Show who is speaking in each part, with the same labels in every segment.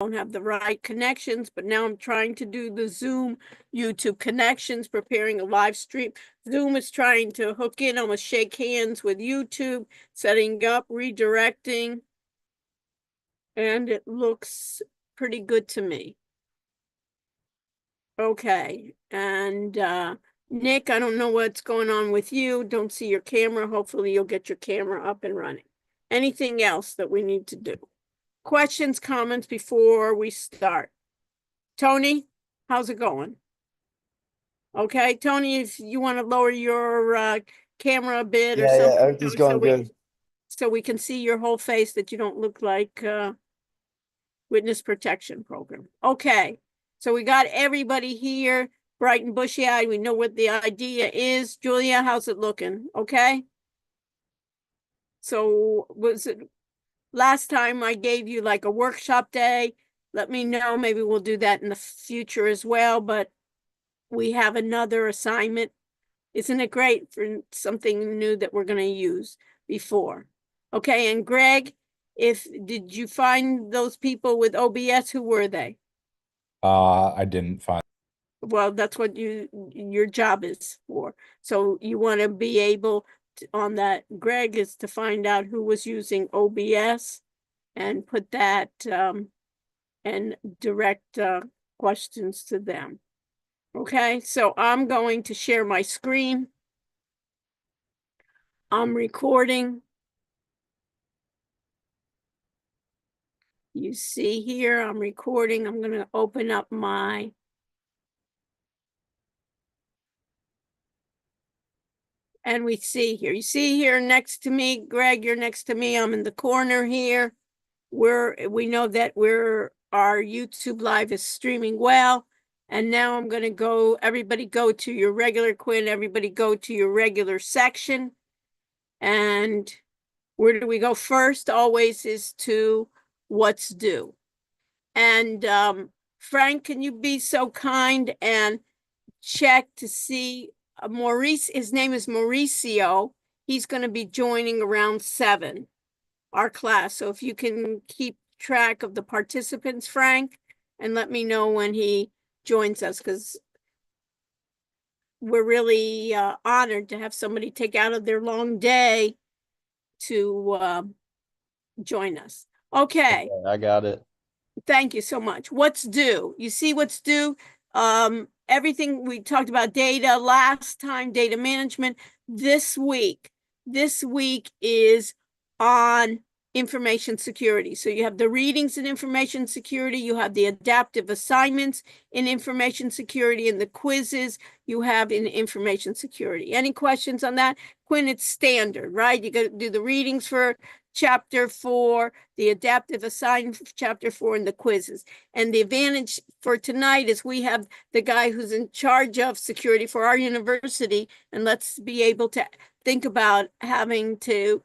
Speaker 1: don't have the right connections, but now I'm trying to do the Zoom YouTube connections, preparing a live stream. Zoom is trying to hook in, almost shake hands with YouTube, setting up, redirecting, and it looks pretty good to me. Okay, and Nick, I don't know what's going on with you. Don't see your camera. Hopefully you'll get your camera up and running. Anything else that we need to do? Questions, comments before we start? Tony, how's it going? Okay, Tony, if you want to lower your camera a bit or
Speaker 2: Yeah,
Speaker 1: something,
Speaker 2: everything's going good.
Speaker 1: so we can see your whole face, that you don't look like witness protection program. Okay, so we got everybody here, bright and bushy-eyed. We know what the idea is. Julia, how's it looking? Okay. So was it last time I gave you like a workshop day? Let me know. Maybe we'll do that in the future as well, but we have another assignment. Isn't it great for something new that we're going to use before? Okay, and Greg, did you find those people with OBS? Who were they?
Speaker 3: I didn't find.
Speaker 1: Well, that's what your job is for. So you want to be able to, on that, Greg, is to find out who was using OBS and put that and direct questions to them. Okay, so I'm going to share my screen. I'm recording. You see here, I'm recording. I'm going to open up my and we see here. You see here next to me, Greg, you're next to me. I'm in the corner here. We know that our YouTube live is streaming well. And now I'm going to go, everybody go to your regular, Quinn, everybody go to your regular section. And where do we go first? Always is to what's due. And Frank, can you be so kind and check to see Maurice, his name is Mauricio. He's going to be joining around 7, our class. So if you can keep track of the participants, Frank, and let me know when he joins us, because we're really honored to have somebody take out of their long day to join us. Okay.
Speaker 2: I got it.
Speaker 1: Thank you so much. What's due? You see what's due? Everything we talked about data last time, data management. This week is on information security. So you have the readings in information security, you have the adaptive assignments in information security, and the quizzes you have in information security. Any questions on that? Quinn, it's standard, right? You got to do the readings for chapter 4, the adaptive assignment for chapter 4, and the quizzes. And the advantage for tonight is we have the guy who's in charge of security for our university, and let's be able to think about having to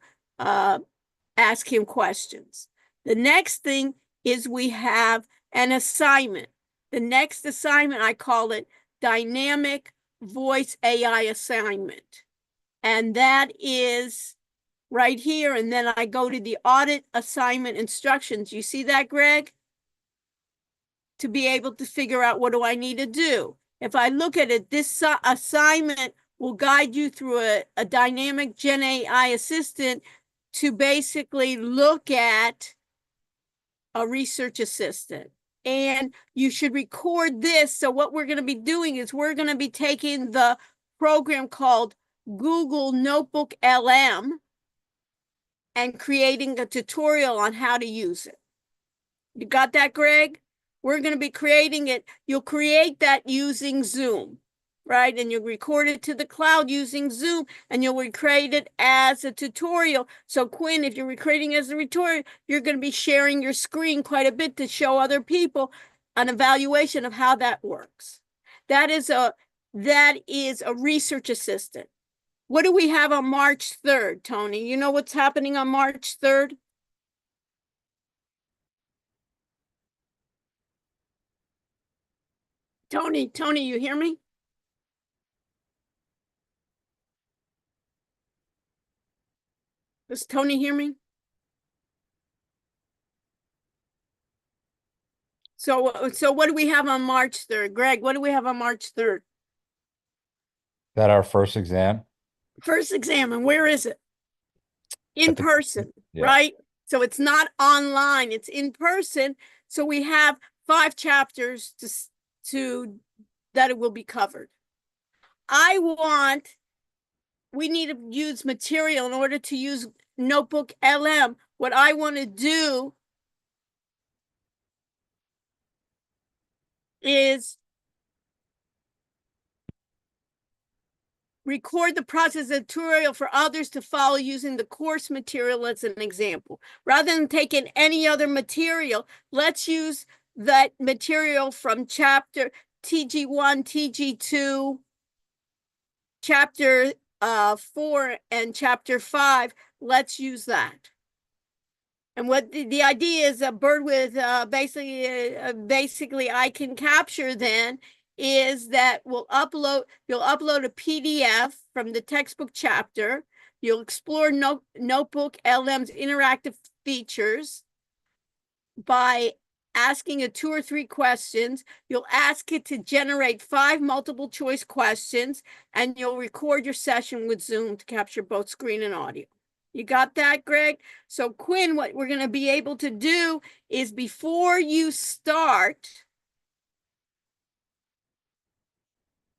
Speaker 1: ask him questions. The next thing is we have an assignment. The next assignment, I call it Dynamic Voice AI Assignment. And that is right here. And then I go to the audit assignment instructions. You see that, Greg? To be able to figure out what do I need to do. If I look at it, this assignment will guide you through a dynamic Gen AI assistant to basically look at a research assistant. And you should record this. So what we're going to be doing is we're going to be taking the program called Google Notebook LM and creating a tutorial on how to use it. You got that, Greg? We're going to be creating it. You'll create that using Zoom, right? And you'll record it to the cloud using Zoom, and you'll recreate it as a tutorial. So Quinn, if you're recreating as a tutorial, you're going to be sharing your screen quite a bit to show other people an evaluation of how that works. That is a research assistant. What do we have on March 3rd, Tony? You know what's happening on March 3rd? Tony, you hear me? Does Tony hear me? So what do we have on March 3rd? Greg, what do we have on March 3rd?
Speaker 3: That our first exam
Speaker 1: First exam, and where is it? In
Speaker 3: at the,
Speaker 1: person,
Speaker 3: yeah.
Speaker 1: right? So it's not online, it's in person. So we have 5 chapters to that it will be covered. We need to use material in order to use Notebook LM. What I want to do is record the process of tutorial for others to follow using the course material as an example. Rather than taking any other material, let's use that material from chapter TG1, TG2, chapter 4, and chapter 5. Let's use that. And what the idea is, a bird with basically I can capture then is that you'll upload a PDF from the textbook chapter. You'll explore Notebook LM's interactive features by asking it 2 or 3 questions. You'll ask it to generate 5 multiple choice questions, and you'll record your session with Zoom to capture both screen and audio. You got that, Greg? So Quinn, what we're going to be able to do is before you start,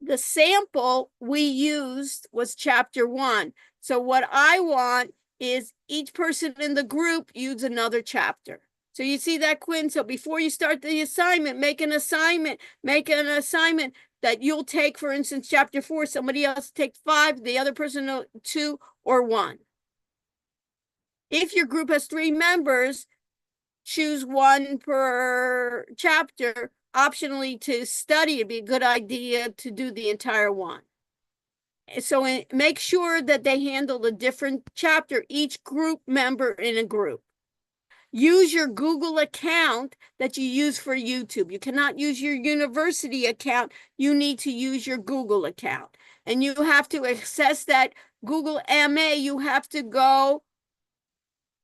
Speaker 1: the sample we used was chapter 1. So what I want is each person in the group use another chapter. So you see that, Quinn? So before you start the assignment, make an assignment that you'll take, for instance, chapter 4, somebody else take 5, the other person 2 or 1. If your group has 3 members, choose 1 per chapter. Optionally, to study, it'd be a good idea to do the entire one. So make sure that they handle a different chapter, each group member in a group. Use your Google account that you use for YouTube. You cannot use your university account. You need to use your Google account. And you have to access that Google MA. You have to go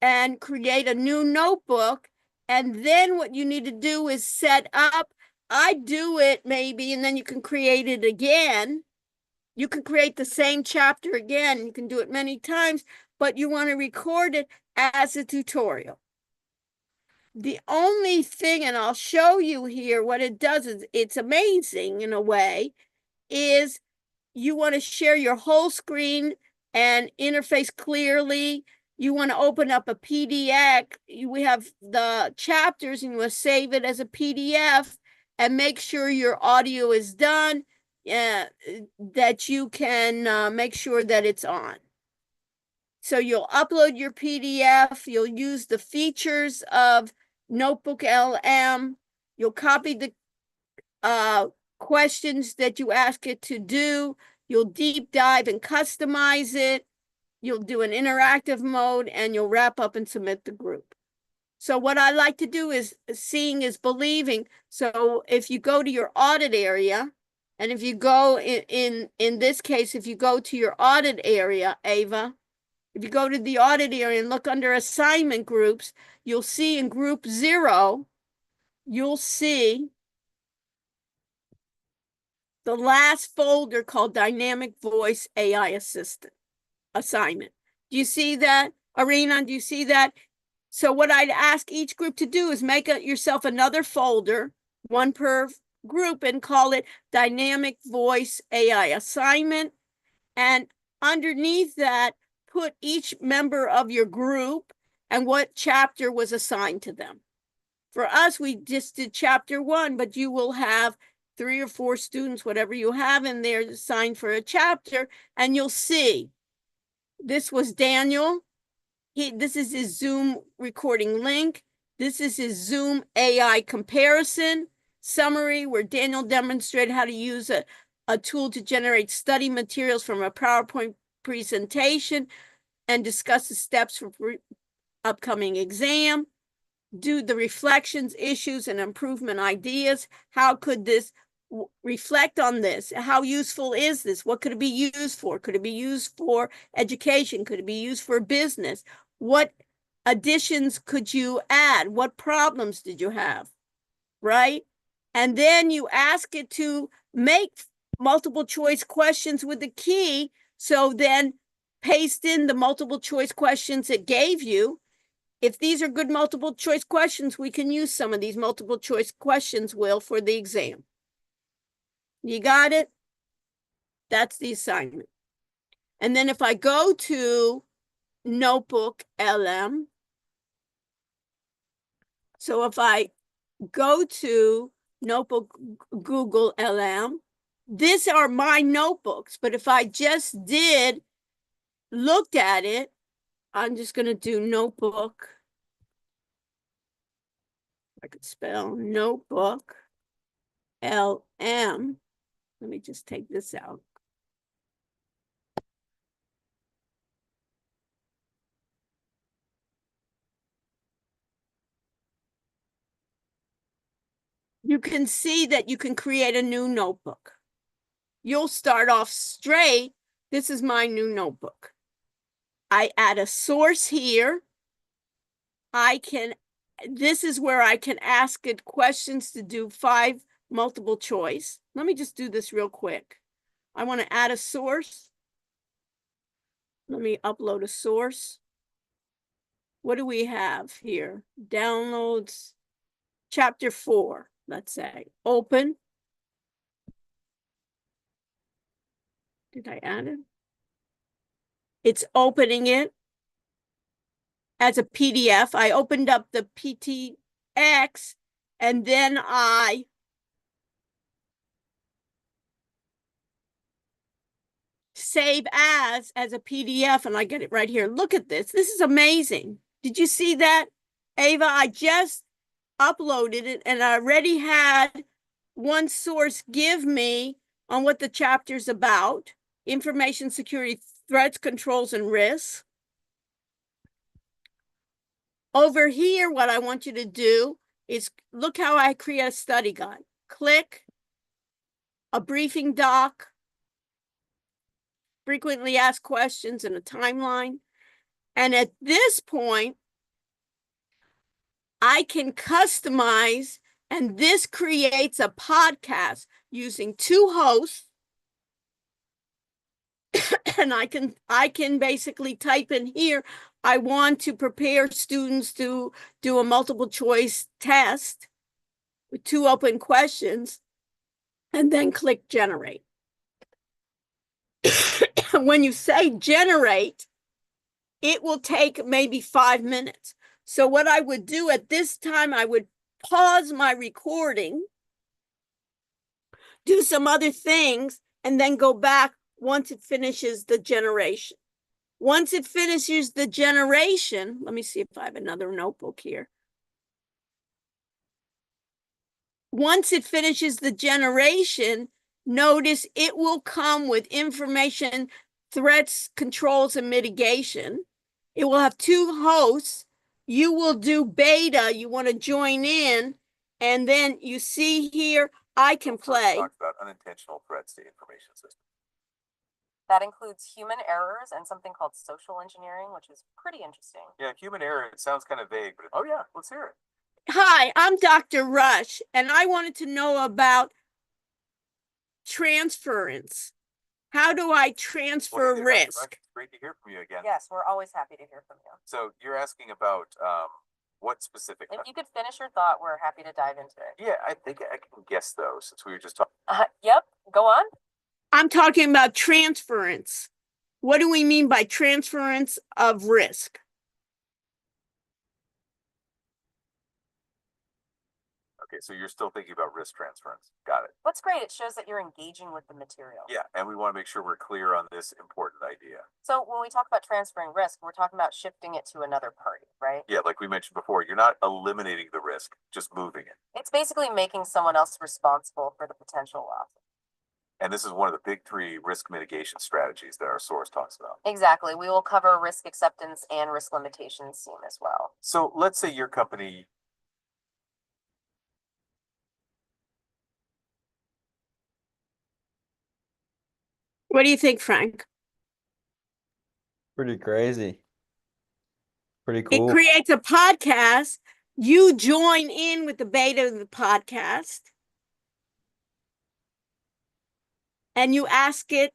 Speaker 1: and create a new notebook. And then what you need to do is set up. I do it maybe, and then you can create it again. You can create the same chapter again. You can do it many times, but you want to record it as a tutorial. The only thing, and I'll show you here what it does, is it's amazing in a way, is you want to share your whole screen and interface clearly. You want to open up a PDF. We have the chapters and you want to save it as a PDF and make sure your audio is done, that you can make sure that it's on. So you'll upload your PDF. You'll use the features of Notebook LM. You'll copy the questions that you ask it to do. You'll deep dive and customize it. You'll do an interactive mode, and you'll wrap up and submit the group. So what I like to do is seeing is believing. So if you go to your audit area, and if you go in this case, if you go to your audit area, Ava, if you go to the audit area and look under assignment groups, you'll see in group 0, you'll see the last folder called Dynamic Voice AI Assistant assignment. Do you see that, Arena? Do you see that? So what I'd ask each group to do is make yourself another folder, 1 per group, and call it Dynamic Voice AI Assignment. And underneath that, put each member of your group and what chapter was assigned to them. For us, we just did chapter 1, but you will have 3 or 4 students, whatever you have in there, assigned for a chapter, and you'll see. This was Daniel. This is his Zoom recording link. This is his Zoom AI comparison summary, where Daniel demonstrated how to use a tool to generate study materials from a PowerPoint presentation and discuss the steps for upcoming exam. Do the reflections, issues, and improvement ideas. How could this reflect on this? How useful is this? What could it be used for? Could it be used for education? Could it be used for business? What additions could you add? What problems did you have? right? And then you ask it to make multiple choice questions with the key. So then paste in the multiple choice questions it gave you. If these are good multiple choice questions, we can use some of these multiple choice questions, Will, for the exam. You got it? That's the assignment. And then if I go to Notebook LM, so if I go to Notebook Google LM, these are my notebooks. But if I just looked at it, I'm just going to do Notebook. I could spell Notebook LM. Let me just take this out. You can see that you can create a new notebook. You'll start off straight. This is my new notebook. I add a source here. This is where I can ask it questions to do 5 multiple choice. Let me just do this real quick. I want to add a source. Let me upload a source. What do we have here? Downloads, chapter 4, let's say. Open. Did I add it? It's opening it as a PDF. I opened up the PTX and then I save as a PDF and I get it right here. Look at this. This is amazing. Did you see that, Ava? I just uploaded it and I already had one source give me on what the chapter's about: information security, threats, controls, and risks. Over here, what I want you to do is look how I create a study guide. Click a briefing doc, frequently asked questions, and a timeline. And at this point, I can customize, and this creates a podcast using 2 hosts. And I can basically type in here, I want to prepare students to do a multiple choice test with 2 open questions, and then click generate. When you say generate, it will take maybe 5 minutes. So what I would do at this time, I would pause my recording, do some other things, and then go back once it finishes the generation. Once it finishes the generation, let me see if I have another notebook here. Once it finishes the generation, notice it will come with information, threats, controls, and mitigation. It will have 2 hosts. You will do beta. You want to join in. And then you see here, I can play.
Speaker 2: Talked about unintentional threats to information systems. That includes human errors and something called social engineering, which is pretty interesting. Yeah, human error, it sounds kind of vague, but oh yeah, let's hear it.
Speaker 1: Hi, I'm Dr. Rush, and I wanted to know about transference. How do I transfer risk?
Speaker 2: It's great to hear from you again. Yes, we're always happy to hear from you. So you're asking about what specific? If you could finish your thought, we're happy to dive into it. Yeah, I think I can guess though, since we were just talking. Yep, go on.
Speaker 1: I'm talking about transference. What do we mean by transference of risk?
Speaker 2: Okay, so you're still thinking about risk transference. Got it. That's great. It shows that you're engaging with the material. Yeah, and we want to make sure we're clear on this important idea. So when we talk about transferring risk, we're talking about shifting it to another party, right? Yeah, like we mentioned before, you're not eliminating the risk, just moving it. It's basically making someone else responsible for the potential loss. And this is one of the big 3 risk mitigation strategies that our source talks about. Exactly. We will cover risk acceptance and risk limitations soon as well. So let's say your company.
Speaker 1: What do you think, Frank?
Speaker 3: Pretty crazy. Pretty
Speaker 1: It
Speaker 3: cool.
Speaker 1: creates a podcast You join in with the beta of the podcast and you ask it,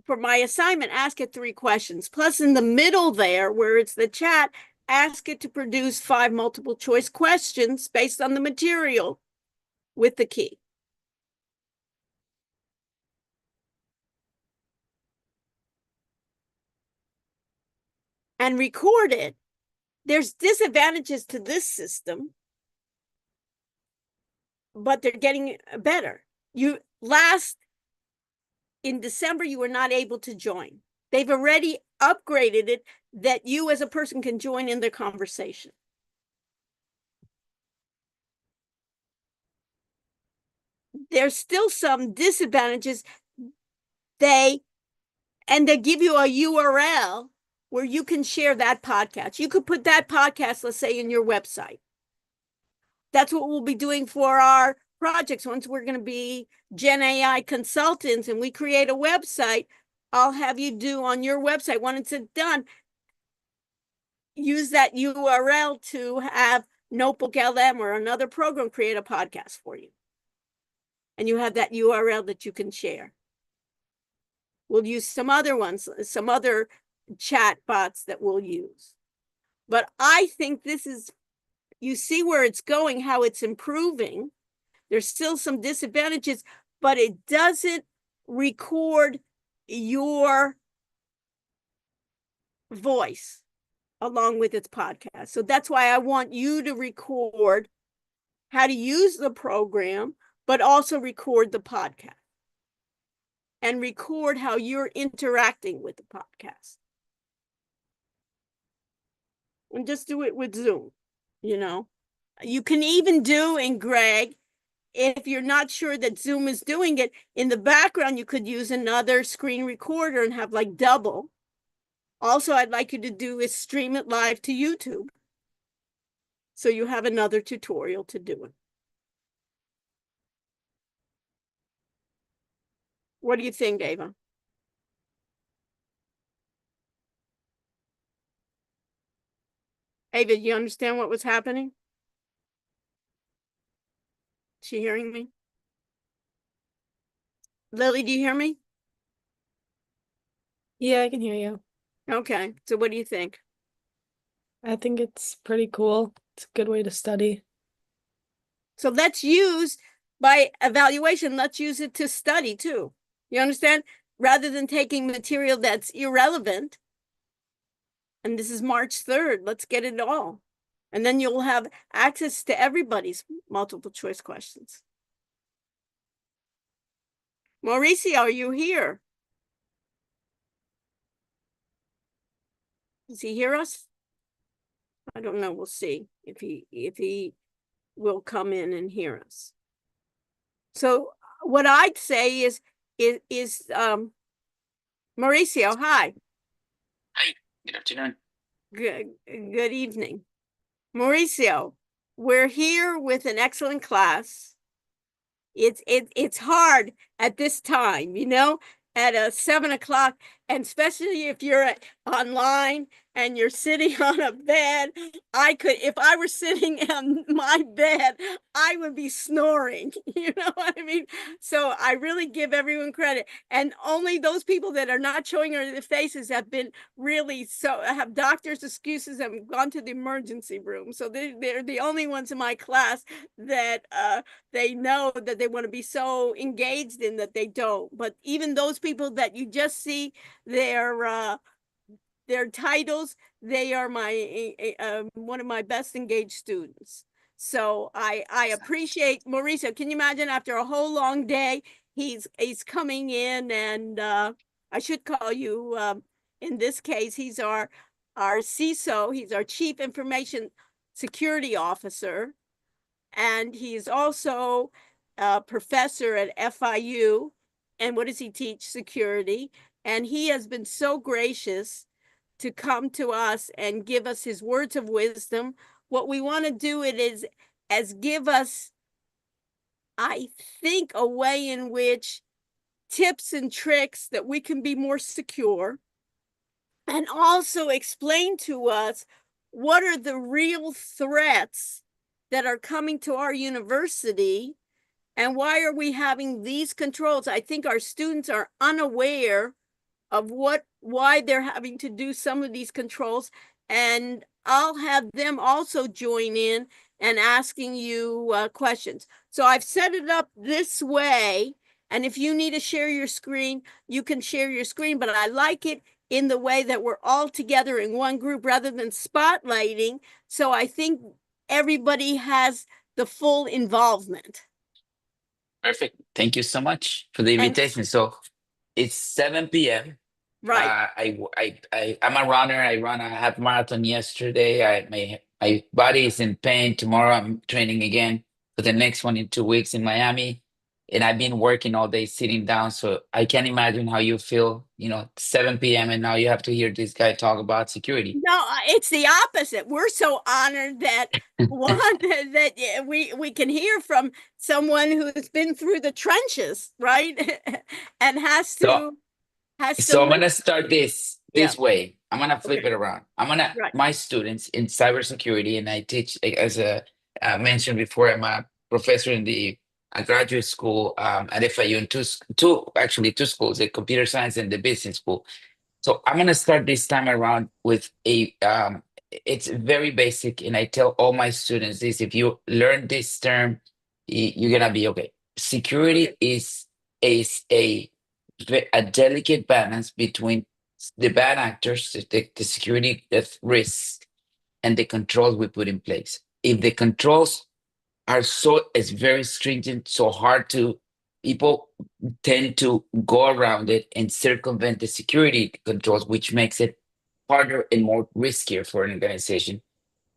Speaker 1: for my assignment, ask it 3 questions. Plus in the middle there, where it's the chat, ask it to produce 5 multiple choice questions based on the material with the key. And record it. There's disadvantages to this system, but they're getting better. In December, you were not able to join. They've already upgraded it that you as a person can join in their conversation. There's still some disadvantages. They give you a URL where you can share that podcast. You could put that podcast, let's say, in your website. That's what we'll be doing for our projects. Once we're going to be Gen AI consultants and we create a website, I'll have you do on your website, when it's done, use that URL to have Notebook LM or another program create a podcast for you. And you have that URL that you can share. We'll use some other ones, some other chat bots that we'll use. But I think this is, you see where it's going, how it's improving. There's still some disadvantages, but it doesn't record your voice along with its podcast. So that's why I want you to record how to use the program, but also record the podcast and record how you're interacting with the podcast. And just do it with Zoom, you know. You can even do, and Greg, if you're not sure that Zoom is doing it, in the background, you could use another screen recorder and have like double. Also, I'd like you to do is stream it live to YouTube. So you have another tutorial to do it. What do you think, Ava? Ava, you understand what was happening? Is she hearing me? Lily, do you hear me?
Speaker 4: Yeah, I can hear you.
Speaker 1: Okay, so what do you think?
Speaker 4: I think it's pretty cool. It's a good way to study.
Speaker 1: So let's use, by evaluation, let's use it to study too. You understand? Rather than taking material that's irrelevant, and this is March 3rd, let's get it all. And then you'll have access to everybody's multiple choice questions. Mauricio, are you here? Does he hear us? I don't know. We'll see if he will come in and hear us. So what I'd say is Mauricio, hi.
Speaker 5: Hi, good afternoon.
Speaker 1: Good evening. Mauricio, we're here with an excellent class. It's hard at this time, you know, at 7 o'clock, and especially if you're online and you're sitting on a bed. If I were sitting on my bed, I would be snoring, you know what I mean? So I really give everyone credit. And only those people that are not showing their faces have been really, have doctor's excuses and gone to the emergency room. So they're the only ones in my class that they know that they want to be so engaged in that they don't. But even those people that you just see their titles, they are my one of my best engaged students. So I appreciate Mauricio. Can you imagine, after a whole long day, he's coming in, and I should call you, in this case, he's our CISO, he's our Chief Information Security Officer, and he's also a professor at FIU. And what does he teach? Security. And he has been so gracious to come to us and give us his words of wisdom. What we want to do it is as give us, I think, a way in which tips and tricks that we can be more secure, and also explain to us what are the real threats that are coming to our university, and why are we having these controls? I think our students are unaware of why they're having to do some of these controls, and I'll have them also join in and asking you questions. So I've set it up this way, and if you need to share your screen, you can share your screen, but I like it in the way that we're all together in one group rather than spotlighting. So I think everybody has the full involvement.
Speaker 5: Perfect. Thank you so much for the invitation. So it's 7 p.m.
Speaker 1: Right.
Speaker 5: I'm a runner. I ran a half marathon yesterday. My body is in pain. Tomorrow I'm training again for the next one in 2 weeks in Miami. And I've been working all day sitting down. So I can't imagine how you feel, 7 p.m. and now you have to hear this guy talk about security.
Speaker 1: No, it's the opposite. We're so honored that that we can hear from someone who's been through the trenches, right? And has to
Speaker 5: So I'm gonna start this way. I'm gonna flip
Speaker 1: Okay.
Speaker 5: it around.
Speaker 1: Right.
Speaker 5: My students in cybersecurity, and I teach, as I mentioned before, I'm a professor in the graduate school at FIU in two schools, the computer science and the business school. So I'm gonna start this time around with it's very basic, and I tell all my students this: if you learn this term, you're gonna be okay. Security is a delicate balance between the bad actors, the security risks, and the controls we put in place. If the controls it's very stringent, so hard to, people tend to go around it and circumvent the security controls, which makes it harder and more riskier for an organization.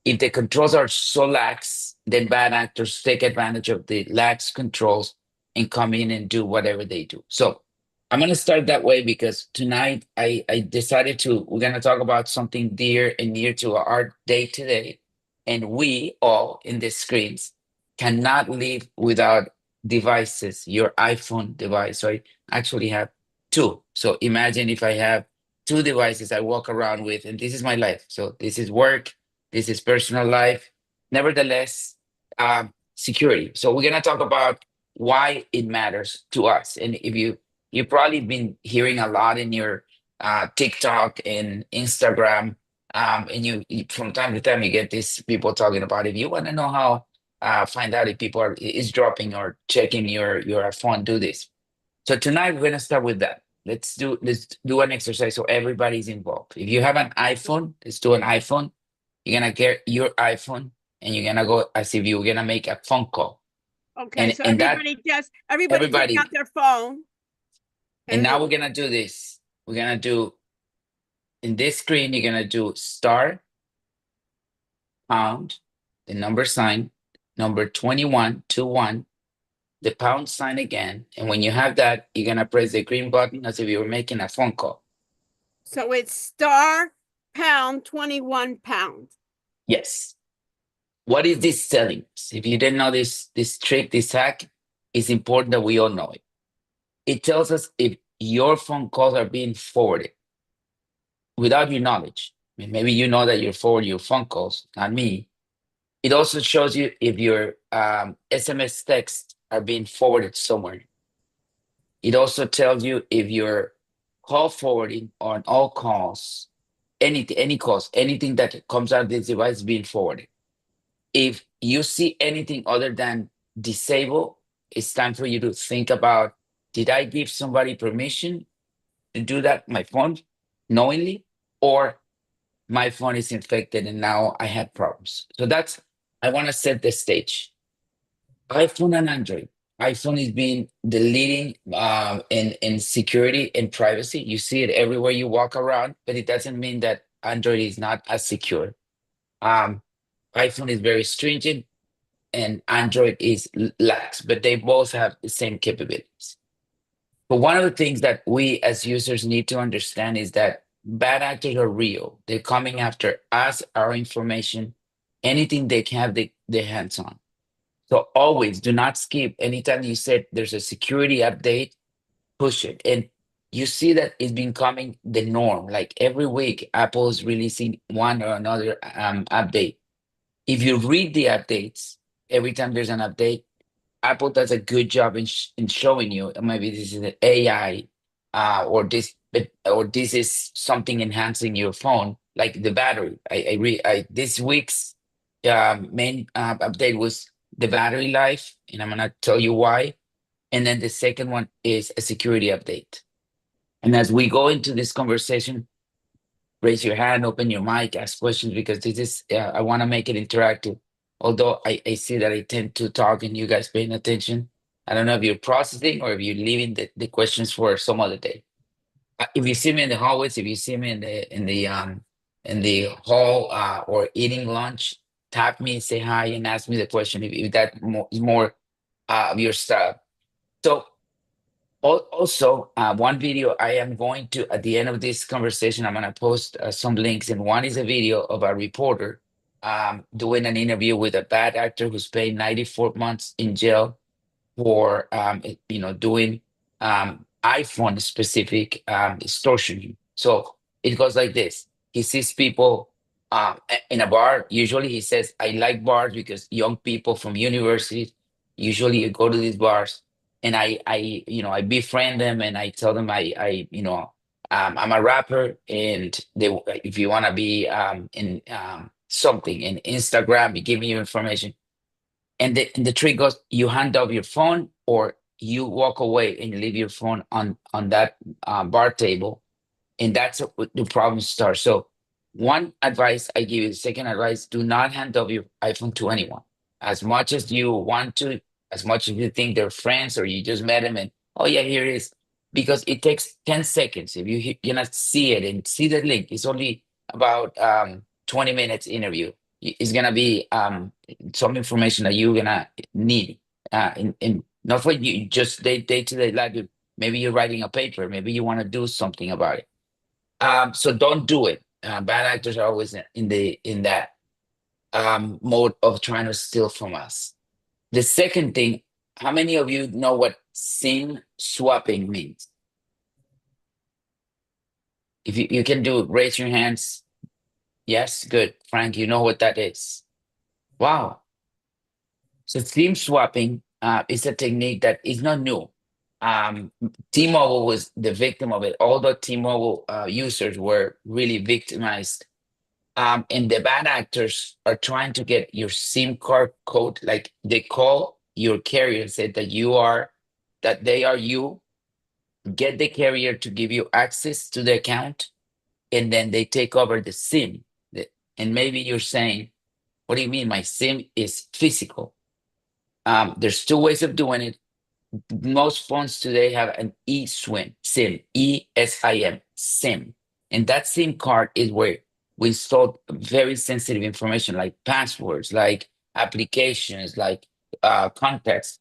Speaker 5: If the controls are so lax, then bad actors take advantage of the lax controls and come in and do whatever they do. So I'm going to start that way because tonight I decided we're going to talk about something dear and near to our day to day. And we all in the screens cannot live without devices. Your iPhone device. So I actually have two. So imagine if I have two devices I walk around with, and this is my life. So this is work, this is personal life. Nevertheless, security. So we're gonna talk about why it matters to us. And if you've probably been hearing a lot in your TikTok and Instagram, and you from time to time you get these people talking about, if you want to know how find out if people is dropping or checking your phone, do this. So tonight we're gonna start with that. Let's do an exercise so everybody's involved. If you have an iPhone, let's do an iPhone. You're gonna get your iPhone and you're gonna go as if you were gonna make a phone call.
Speaker 1: Okay, so everybody take out their phone.
Speaker 5: And now we're gonna do this. We're gonna do in this screen, you're gonna do star, pound, the number sign, number 2121, the pound sign again. And when you have that, you're gonna press the green button as if you were making a phone call.
Speaker 1: So it's star, pound, 21 pound.
Speaker 5: Yes. What is this telling us? If you didn't know this trick, this hack, it's important that we all know it. It tells us if your phone calls are being forwarded without your knowledge. I mean, maybe you know that you forward your phone calls, not me. It also shows you if your SMS texts are being forwarded somewhere. It also tells you if your call forwarding on all calls, any calls, anything that comes out of this device is being forwarded. If you see anything other than disable, it's time for you to think about, did I give somebody permission to do that, my phone, knowingly, or my phone is infected and now I have problems. So I want to set the stage. iPhone and Android. iPhone is being the leading in security and privacy. You see it everywhere you walk around, but it doesn't mean that Android is not as secure. iPhone is very stringent and Android is lax, but they both have the same capabilities. But one of the things that we as users need to understand is that bad actors are real. They're coming after us, our information, anything they can have their hands on. So always do not skip. Anytime you said there's a security update, push it. And you see that it's becoming the norm. Like every week, Apple is releasing one or another update. If you read the updates, every time there's an update, Apple does a good job in showing you maybe this is an AI, or this is something enhancing your phone, like the battery. This week's main update was the battery life, and I'm gonna tell you why. And then the second one is a security update. And as we go into this conversation, raise your hand, open your mic, ask questions, because this is, I want to make it interactive. Although I see that I tend to talk and you guys paying attention. I don't know if you're processing or if you're leaving the questions for some other day. If you see me in the hallways, if you see me in the hall or eating lunch, tap me, say hi, and ask me the question if that is more of your stuff. So also, one video I am going to, at the end of this conversation, I'm going to post some links, and one is a video of a reporter doing an interview with a bad actor who's spent 94 months in jail for, doing iPhone specific extortion. So it goes like this. He sees people in a bar. Usually he says, I like bars because young people from universities usually go to these bars, and I befriend them and I tell them I'm a rapper, and if you want to be in something in Instagram, you give me your information. And the trick goes, you hand off your phone or you walk away and leave your phone on that bar table, and that's what the problem starts. So one advice I give you, second advice, do not hand off your iPhone to anyone. As much as you want to, as much as you think they're friends or you just met them and, oh yeah, here it is. Because it takes 10 seconds. If you not see it and see the link, it's only about 20 minutes interview. It's gonna be some information that you're gonna need in not for you just day-to-day life. Maybe you're writing a paper, maybe you want to do something about it. So don't do it. Bad actors are always in that mode of trying to steal from us. The second thing, how many of you know what SIM swapping means? If you can do it, raise your hands. Yes, good. Frank, you know what that is. Wow. So SIM swapping is a technique that is not new. T-Mobile was the victim of it. All the T-Mobile users were really victimized. And the bad actors are trying to get your SIM card code. Like they call your carrier and say that they are you, get the carrier to give you access to the account, and then they take over the SIM. And maybe you're saying, what do you mean? My SIM is physical. There's two ways of doing it. Most phones today have an SIM, E-S-I-M, SIM. And that SIM card is where we store very sensitive information like passwords, like applications, like contacts.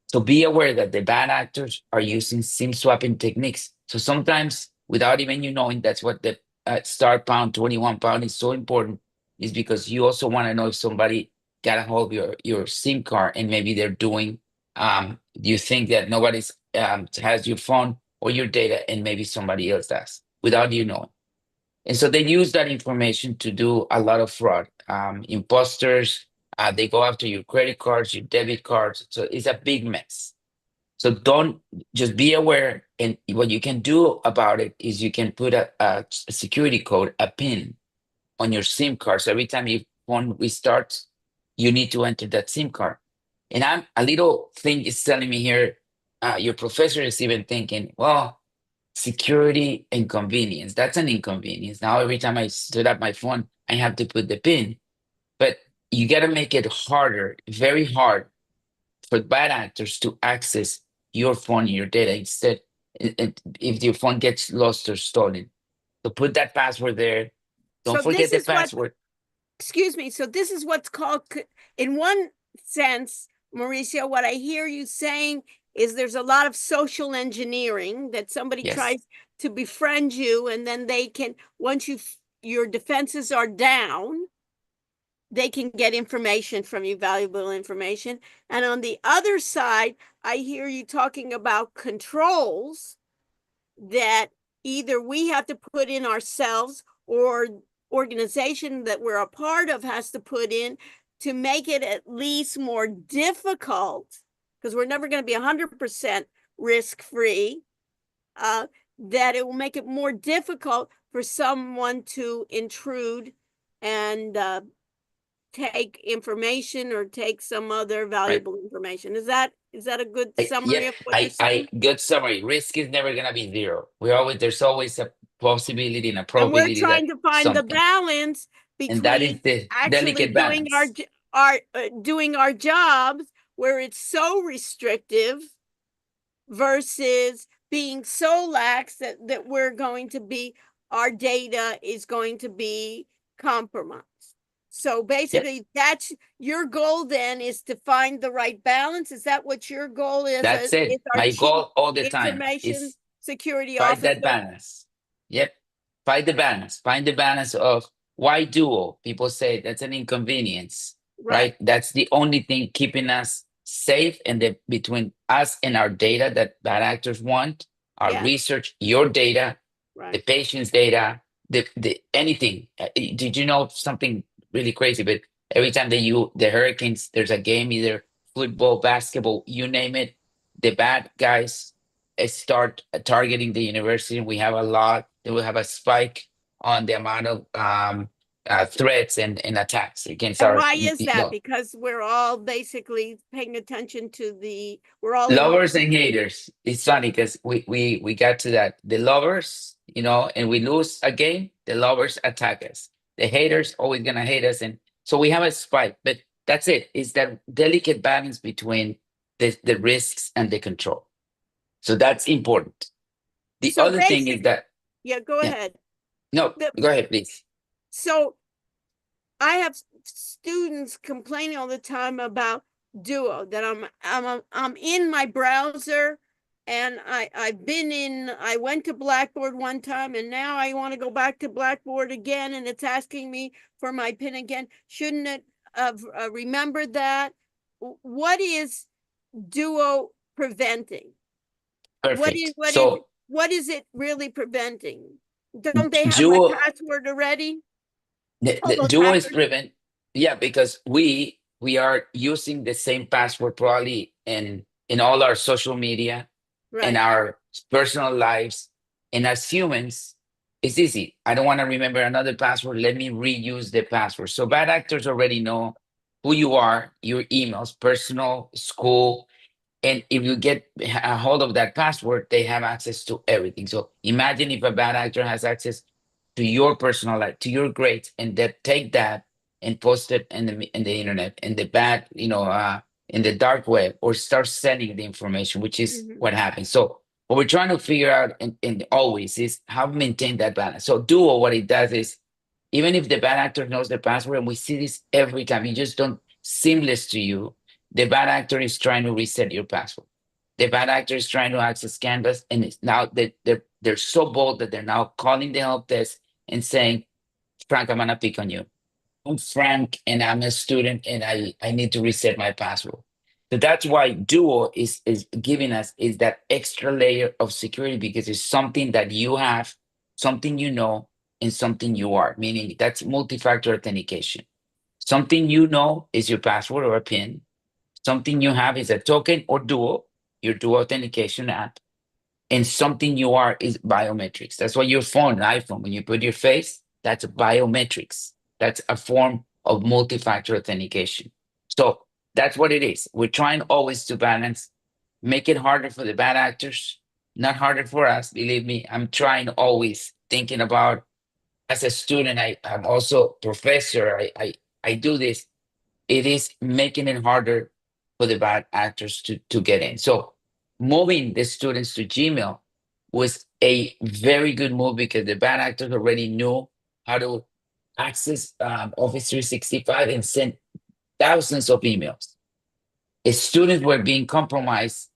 Speaker 5: So be aware that the bad actors are using SIM swapping techniques. So sometimes without even you knowing, that's what the *21# is so important, is because you also want to know if somebody got a hold of your SIM card and maybe they're doing you think that nobody's has your phone or your data and maybe somebody else does without you knowing. And so they use that information to do a lot of fraud. Imposters, they go after your credit cards, your debit cards. So it's a big mess. So don't just be aware. And what you can do about it is you can put a security code, a PIN on your SIM card. So every time your phone restarts, you need to enter that SIM card. And a little thing is telling me here, your professor is even thinking, well, security and convenience. That's an inconvenience. Now, every time I set up my phone, I have to put the PIN. But you got to make it harder, very hard, for bad actors to access your phone and your data. Instead, if your phone gets lost or stolen, so put that password there. Don't forget the password.
Speaker 1: Excuse me. So this is what's called, in one sense, Mauricio, what I hear you saying is there's a lot of social engineering that somebody tries to befriend you, and then they can, once your defenses are down, they can get information from you, valuable information. And on the other side, I hear you talking about controls that either we have to put in ourselves or organization that we're a part of has to put in to make it at least more difficult, because we're never going to be 100% risk-free, that it will make it more difficult for someone to intrude and take information or take some other valuable information. Is that a good summary of what you're saying?
Speaker 5: Good summary. Risk is never gonna be zero. There's always a possibility and a
Speaker 1: And we're
Speaker 5: probability that
Speaker 1: trying to find the
Speaker 5: something,
Speaker 1: balance
Speaker 5: and that is
Speaker 1: between
Speaker 5: the
Speaker 1: actually
Speaker 5: delicate
Speaker 1: doing
Speaker 5: balance.
Speaker 1: doing our jobs where it's so restrictive versus being so lax that we're going to be, our data is going to be compromised. So basically, that's your goal then, is to find the right balance. Is that what your goal is?
Speaker 5: That's it.
Speaker 1: Is our
Speaker 5: My
Speaker 1: chief
Speaker 5: goal all the time
Speaker 1: information
Speaker 5: is
Speaker 1: security
Speaker 5: find that
Speaker 1: officer?
Speaker 5: balance. Yep. Find the balance. Find the balance of why duo. People say that's an inconvenience, right? That's the only thing keeping us safe, and between us and our data that bad actors want, our
Speaker 1: Yes.
Speaker 5: research, your data, the
Speaker 1: Right.
Speaker 5: patient's data, the anything. Did you know something really crazy? But every time the Hurricanes, there's a game, either football, basketball, you name it, the bad guys start targeting the university. We have a lot. They will have a spike on the amount of threats and attacks against
Speaker 1: And
Speaker 5: our
Speaker 1: why is that? Because we're all basically paying attention to we're all
Speaker 5: lovers and haters. It's funny because we got to that. The lovers, and we lose a game, the lovers attack us. The haters always gonna hate us, and so we have a spike. But that's it. It's that delicate balance between the risks and the control. So that's important. The
Speaker 1: So
Speaker 5: other thing is that
Speaker 1: yeah, go ahead.
Speaker 5: no, go ahead, please.
Speaker 1: So I have students complaining all the time about Duo, that I'm in my browser, and I went to Blackboard one time, and now I want to go back to Blackboard again, and it's asking me for my PIN again. Shouldn't it have remembered that? What is Duo preventing?
Speaker 5: Perfect.
Speaker 1: What is it really preventing? Don't they have
Speaker 5: Duo,
Speaker 1: my password already?
Speaker 5: the Duo is prevent. Yeah, because we are using the same password probably in all our social media, in our personal lives, and as humans, it's easy. I don't want to remember another password. Let me reuse the password. So bad actors already know who you are, your emails, personal, school. And if you get a hold of that password, they have access to everything. So imagine if a bad actor has access to your personal life, to your grades, and that take that and post it in the internet, in the in the dark web, or start sending the information, which is what happens. So what we're trying to figure out and always is how to maintain that balance. So Duo, what it does is, even if the bad actor knows the password, and we see this every time, you just don't seamless to you. The bad actor is trying to reset your password. The bad actor is trying to access Canvas, and it's now they're so bold that they're now calling the help desk and saying, "Frank, I'm gonna pick on you. I'm Frank, and I'm a student, and I need to reset my password." So that's why Duo is giving us is that extra layer of security, because it's something that you have, something you know, and something you are. Meaning that's multi-factor authentication. Something you know is your password or a PIN. Something you have is a token or Duo, your Duo authentication app. And something you are is biometrics. That's why your phone, iPhone, when you put your face, that's biometrics. That's a form of multi-factor authentication. So that's what it is. We're trying always to balance, make it harder for the bad actors, not harder for us. Believe me, I'm trying always thinking about, as a student, I'm also professor. I do this. It is making it harder for the bad actors to get in. So moving the students to Gmail was a very good move, because the bad actors already knew how to access Office 365 and send thousands of emails. If students were being compromised,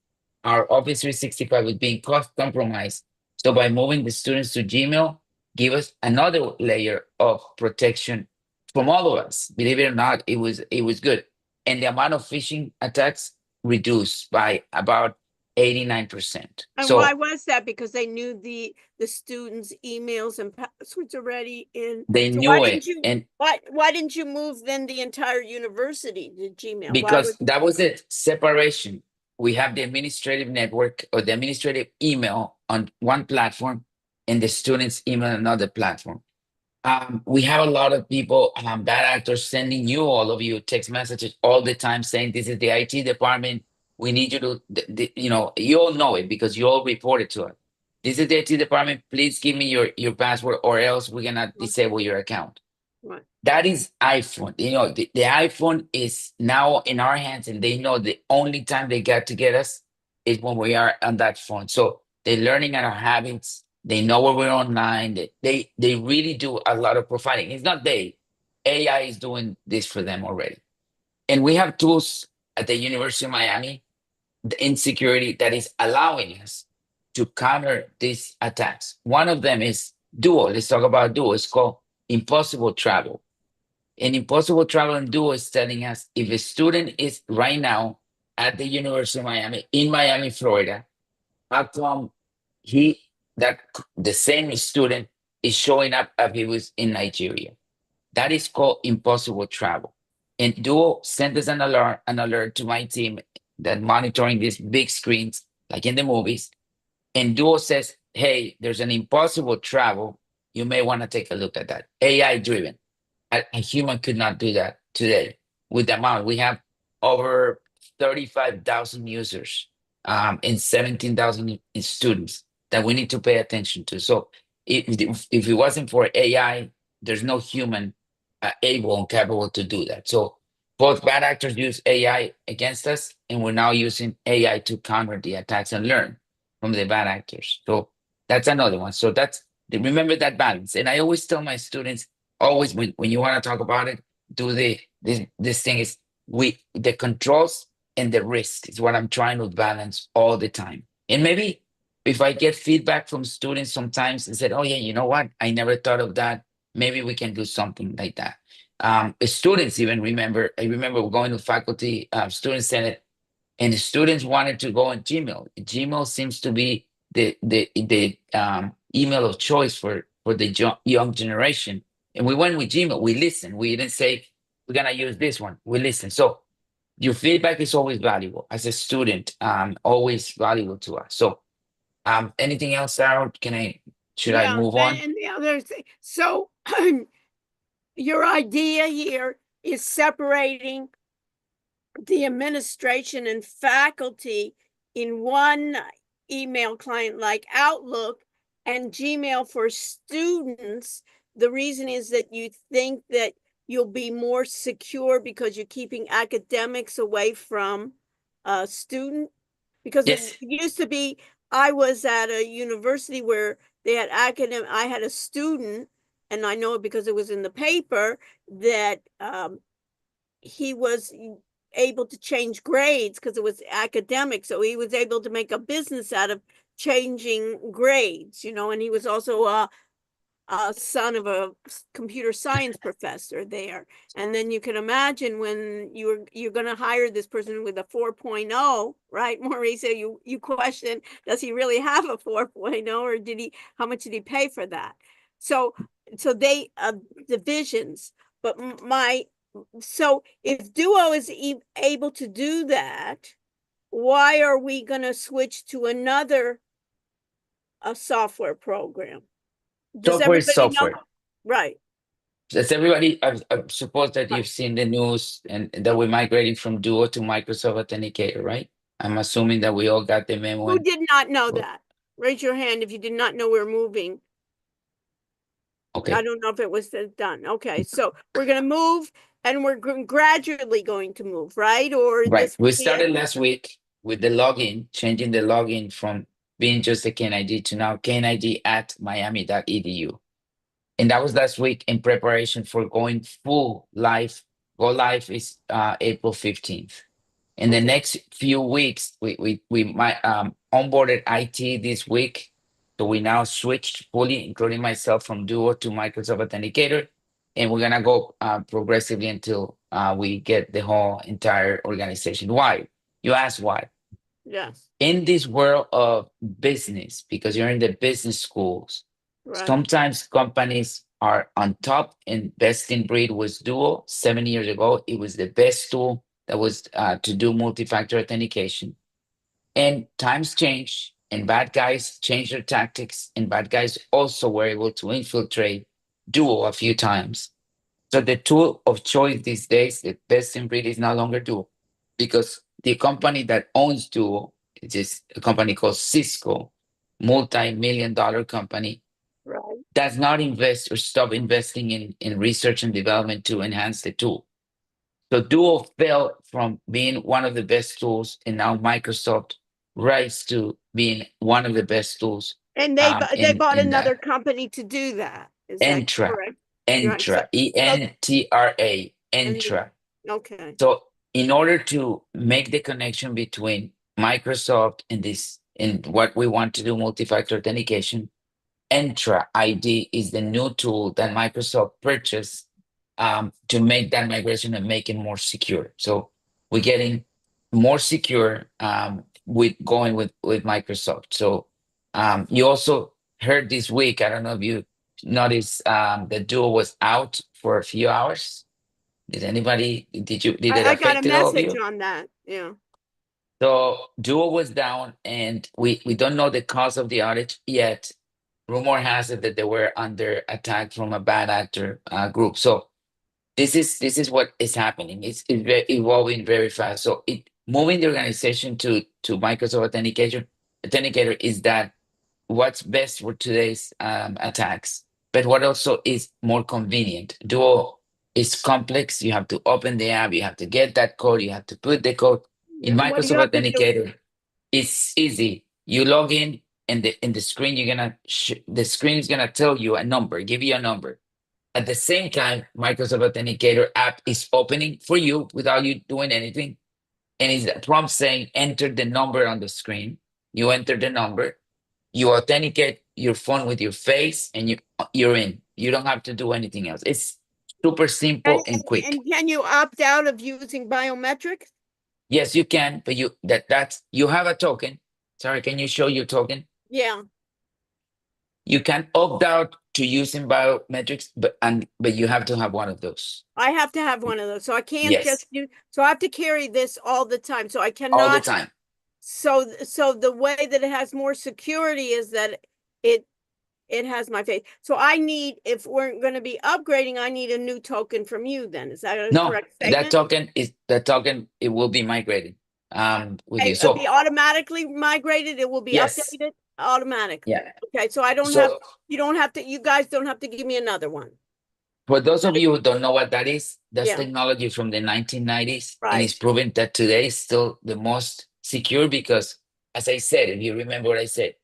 Speaker 5: our Office 365 was being compromised. So by moving the students to Gmail, give us another layer of protection from all of us. Believe it or not, it was good. And the amount of phishing attacks reduced by about 89%.
Speaker 1: And
Speaker 5: So
Speaker 1: why was that? Because they knew the students' emails and passwords already in.
Speaker 5: they
Speaker 1: So
Speaker 5: knew it. And
Speaker 1: why didn't you move then the entire university to Gmail?
Speaker 5: because that was it, separation. We have the administrative network or the administrative email on one platform and the students' email on another platform. We have a lot of people, bad actors sending you, all of you, text messages all the time saying, this is the IT department. We need you to, you all know it because you all report it to us. This is the IT department. Please give me your password or else we're going to disable your account.
Speaker 1: Right.
Speaker 5: That is iPhone. The iPhone is now in our hands and they know the only time they get to get us is when we are on that phone. So they're learning our habits. They know when we're online. They really do a lot of profiling. It's not AI is doing this for them already. And we have tools at the University of Miami, the insecurity that is allowing us to counter these attacks. One of them is Duo. Let's talk about Duo. It's called Impossible Travel. And Impossible Travel and Duo is telling us if a student is right now at the University of Miami, in Miami, Florida, how come the same student is showing up if he was in Nigeria? That is called Impossible Travel. And Duo sent us an alert to my team that monitoring these big screens, like in the movies. And Duo says, hey, there's an impossible travel. You may want to take a look at that. AI driven. A human could not do that today with the amount. We have over 35,000 users and 17,000 students that we need to pay attention to. So if it wasn't for AI, there's no human able and capable to do that. So both bad actors use AI against us, and we're now using AI to counter the attacks and learn from the bad actors. So that's another one. So remember that balance. And I always tell my students, always when you want to talk about it, this thing is the controls and the risk is what I'm trying to balance all the time. And maybe if I get feedback from students sometimes and said, oh yeah, you know what? I never thought of that. Maybe we can do something like that. Students even I remember going to faculty, student senate, and the students wanted to go on Gmail. Gmail seems to be the email of choice for the young generation. And we went with Gmail. We listened. We didn't say, we're going to use this one. We listened. So your feedback is always valuable. As a student, always valuable to us. So anything else, Sarah? Should I move on?
Speaker 1: And the other thing, so your idea here is separating the administration and faculty in one email client like Outlook and Gmail for students. The reason is that you think that you'll be more secure because you're keeping academics away from a student. Because
Speaker 5: Yes.
Speaker 1: it used to be, I was at a university where they had I had a student, and I know it because it was in the paper, that he was able to change grades because it was academic. So he was able to make a business out of changing grades, and he was also a son of a computer science professor there. And then you can imagine when you're going to hire this person with a 4.0, right, Mauricio? You question, does he really have a 4.0, or how much did he pay for that? So they divisions. But so if Duo is able to do that, why are we going to switch to another software program?
Speaker 5: Software is software.
Speaker 1: Know? Right.
Speaker 5: Does everybody, I suppose that you've seen the news and that we're migrating from Duo to Microsoft Authenticator, right? I'm assuming that we all got the memo.
Speaker 1: Who did not know that? Raise your hand if you did not know we're moving.
Speaker 5: Okay.
Speaker 1: I don't know if it was done. Okay, so we're going to move, and we're gradually going to move, right?
Speaker 5: Right. We started last week with the login, changing the login from being just a KNID to now KNID at miami.edu. And that was last week in preparation for going full live. Go live is April 15th. In the next few weeks, we might onboarded IT this week. So we now switched fully, including myself, from Duo to Microsoft Authenticator. And we're gonna go progressively until we get the whole entire organization. Why? You ask why.
Speaker 1: Yes,
Speaker 5: In this world of business, because you're in the business schools,
Speaker 1: right.
Speaker 5: sometimes companies are on top, and best in breed was Duo. 7 years ago, it was the best tool that was to do multi-factor authentication. And times change, and bad guys change their tactics, and bad guys also were able to infiltrate Duo a few times. So the tool of choice these days, the best in breed, is no longer Duo, because the company that owns Duo, it is a company called Cisco, multi-million-dollar company,
Speaker 1: Right.
Speaker 5: does not invest or stop investing in research and development to enhance the tool. So Duo fell from being one of the best tools, and now Microsoft rise to being one of the best tools
Speaker 1: And they they bought
Speaker 5: in
Speaker 1: another
Speaker 5: that.
Speaker 1: company to do that. Is that
Speaker 5: Entra,
Speaker 1: correct? Right. So,
Speaker 5: Entra, Entra, Entra.
Speaker 1: okay.
Speaker 5: So in order to make the connection between Microsoft and this and what we want to do, multi-factor authentication, Entra ID is the new tool that Microsoft purchased to make that migration and make it more secure. So we're getting more secure with going with Microsoft. So you also heard this week, I don't know if you noticed, the Duo was out for a few hours. Did did it
Speaker 1: I got a
Speaker 5: affect all of
Speaker 1: message
Speaker 5: you?
Speaker 1: on that. Yeah.
Speaker 5: So Duo was down, and we don't know the cause of the outage yet. Rumor has it that they were under attack from a bad actor group. So this is what is happening. It's evolving very fast. So it moving the organization to Microsoft Authenticator is that what's best for today's attacks, but what also is more convenient. Duo is complex. You have to open the app, you have to get that code, you have to put the code. In
Speaker 1: What do you
Speaker 5: Microsoft
Speaker 1: have to do?
Speaker 5: Authenticator, it's easy. You log in the screen, the screen is gonna tell you a number, give you a number. At the same time, Microsoft Authenticator app is opening for you without you doing anything, and it's a prompt saying enter the number on the screen. You enter the number, you authenticate your phone with your face, and you're in. You don't have to do anything else. It's super simple and quick.
Speaker 1: And can you opt out of using biometrics?
Speaker 5: Yes, you can, but that's you have a token. Sorry, can you show your token?
Speaker 1: Yeah.
Speaker 5: You can opt out to using biometrics, but you have to have one of those.
Speaker 1: I have to have one of those. So I can't
Speaker 5: Yes,
Speaker 1: just do, so I have to carry this all the time. So I
Speaker 5: all the
Speaker 1: cannot,
Speaker 5: time.
Speaker 1: so the way that it has more security is that it has my face. So I need, if we're going to be upgrading, I need a new token from you then. Is that a
Speaker 5: No,
Speaker 1: correct
Speaker 5: that
Speaker 1: statement?
Speaker 5: token it will be migrated with you.
Speaker 1: It'll
Speaker 5: So
Speaker 1: be automatically migrated. It will be
Speaker 5: yes,
Speaker 1: updated automatically.
Speaker 5: yeah.
Speaker 1: Okay. So I don't have,
Speaker 5: So
Speaker 1: you don't have to, you guys don't have to give me another one.
Speaker 5: for those of you who don't know what that is, that's
Speaker 1: Yeah.
Speaker 5: technology from the 1990s, and
Speaker 1: Right.
Speaker 5: it's proven that today is still the most secure because, as I said, if you remember what I said,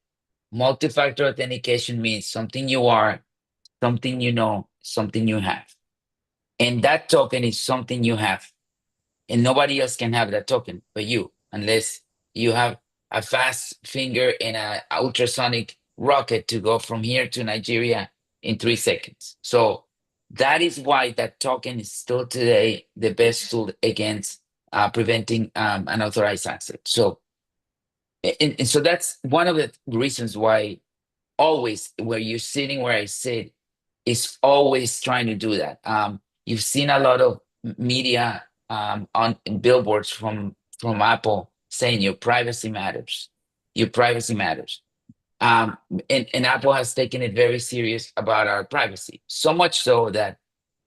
Speaker 5: multi-factor authentication means something you are, something you know, something you have. And that token is something you have. And nobody else can have that token but you, unless you have a fast finger and an ultrasonic rocket to go from here to Nigeria in 3 seconds. So that is why that token is still today the best tool against preventing unauthorized access. So, and so that's one of the reasons why always where you're sitting where I sit is always trying to do that. You've seen a lot of media on billboards from Apple saying your privacy matters. Your privacy matters. And Apple has taken it very serious about our privacy. So much so that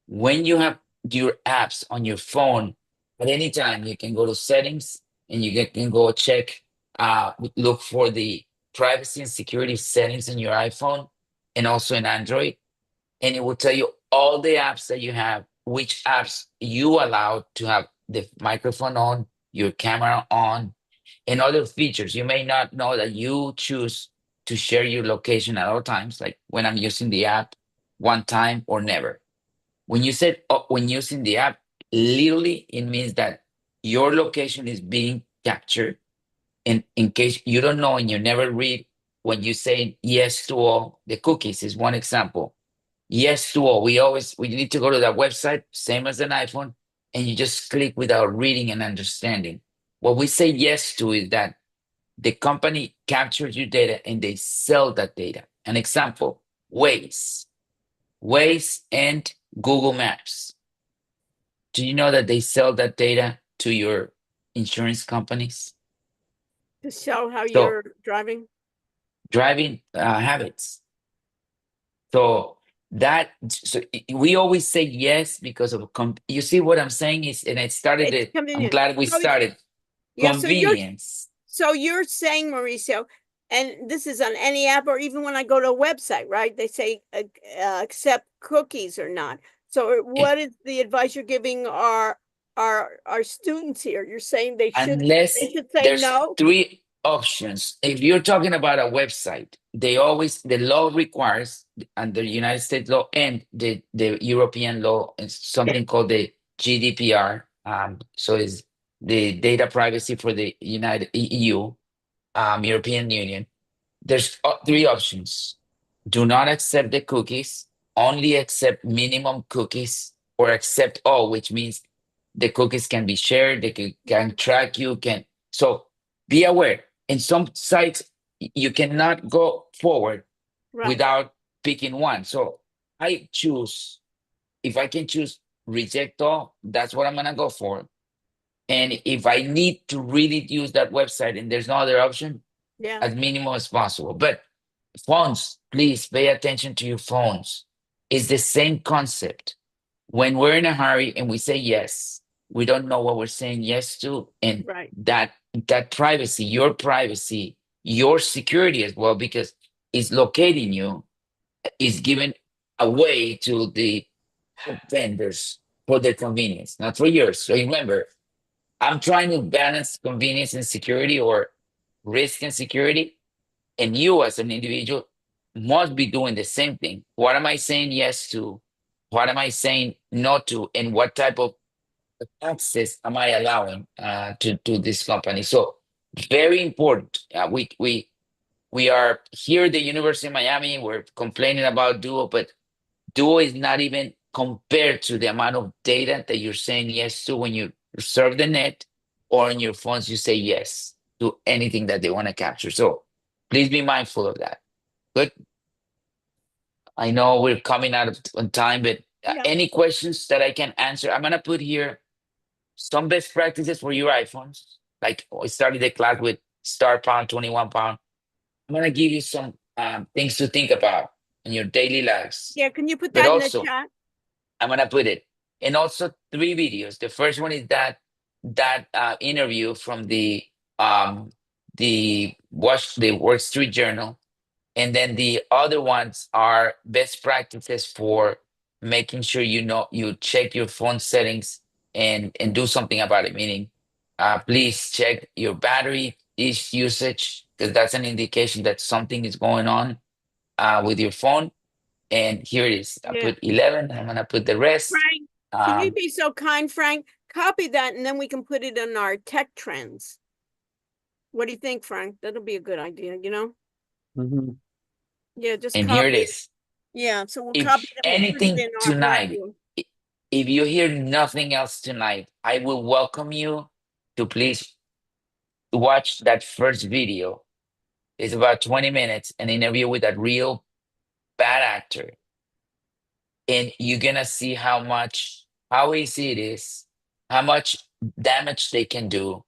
Speaker 5: when you have your apps on your phone, at any time you can go to settings and can go check, look for the privacy and security settings in your iPhone and also in Android, and it will tell you all the apps that you have, which apps you allow to have the microphone on, your camera on, and other features. You may not know that you choose to share your location at all times, like when I'm using the app one time or never. When you said when using the app, literally it means that your location is being captured. And in case you don't know and you never read, when you say yes to all, the cookies is one example. Yes to all. We need to go to that website, same as an iPhone, and you just click without reading and understanding. What we say yes to is that the company captures your data and they sell that data. An example, Waze and Google Maps. Do you know that they sell that data to your insurance companies?
Speaker 1: To show how
Speaker 5: So
Speaker 1: you're driving.
Speaker 5: driving habits. So we always say yes because of you see what I'm saying is, and
Speaker 1: It's
Speaker 5: I'm
Speaker 1: convenient.
Speaker 5: glad we
Speaker 1: So
Speaker 5: started.
Speaker 1: Yeah,
Speaker 5: Convenience.
Speaker 1: so you're saying, Mauricio, and this is on any app or even when I go to a website, right? They say accept cookies or not. So what is the advice you're giving our students here? You're saying they should
Speaker 5: Unless
Speaker 1: say
Speaker 5: there's
Speaker 1: no?
Speaker 5: three options. If you're talking about a website, the law requires under United States law and the European law is something called the GDPR. So it's the data privacy for the United EU, European Union. There's three options. Do not accept the cookies, only accept minimum cookies, or accept all, which means the cookies can be shared, they can track you, so be aware. In some sites, you cannot go forward
Speaker 1: Right.
Speaker 5: without picking one. So if I can choose reject all, that's what I'm gonna go for. And if I need to really use that website and there's no other option,
Speaker 1: Yeah.
Speaker 5: as minimum as possible. But phones, please pay attention to your phones. It's the same concept. When we're in a hurry and we say yes, we don't know what we're saying yes to, and
Speaker 1: Right.
Speaker 5: that privacy, your security as well, because it's locating you, is given away to the vendors for their convenience, not for yours. So remember, I'm trying to balance convenience and security, or risk and security, and you as an individual must be doing the same thing. What am I saying yes to? What am I saying no to? And what type of access am I allowing to this company? So very important. We are here at the University of Miami. We're complaining about Duo, but Duo is not even compared to the amount of data that you're saying yes to when you surf the net, or on your phones you say yes to anything that they want to capture. So please be mindful of that. Good. I know we're coming out of on time, but
Speaker 1: Yeah.
Speaker 5: any questions that I can answer? I'm gonna put here some best practices for your iPhones. Like we started the class with star pound, 21 pound. I'm gonna give you some things to think about in your daily lives.
Speaker 1: Yeah, can you put
Speaker 5: But
Speaker 1: that in the
Speaker 5: also,
Speaker 1: chat?
Speaker 5: I'm gonna put it, and also 3 videos. The first one is that interview from the Wall Street Journal, and then the other ones are best practices for making sure you check your phone settings and do something about it. Meaning, please check your battery usage, because that's an indication that something is going on with your phone. And here it is. I
Speaker 1: Yeah.
Speaker 5: put 11. I'm gonna put the rest.
Speaker 1: Frank, can you be so kind, Frank? Copy that and then we can put it in our tech trends. What do you think, Frank? That'll be a good idea, you know? Yeah, just
Speaker 5: And
Speaker 1: copy
Speaker 5: here it
Speaker 1: it.
Speaker 5: is.
Speaker 1: Yeah, so we'll
Speaker 5: If
Speaker 1: copy it and we'll put it
Speaker 5: anything
Speaker 1: in our
Speaker 5: tonight,
Speaker 1: curriculum.
Speaker 5: if you hear nothing else tonight, I will welcome you to please watch that first video. It's about 20 minutes, an interview with a real bad actor. And you're gonna see how easy it is, how much damage they can do,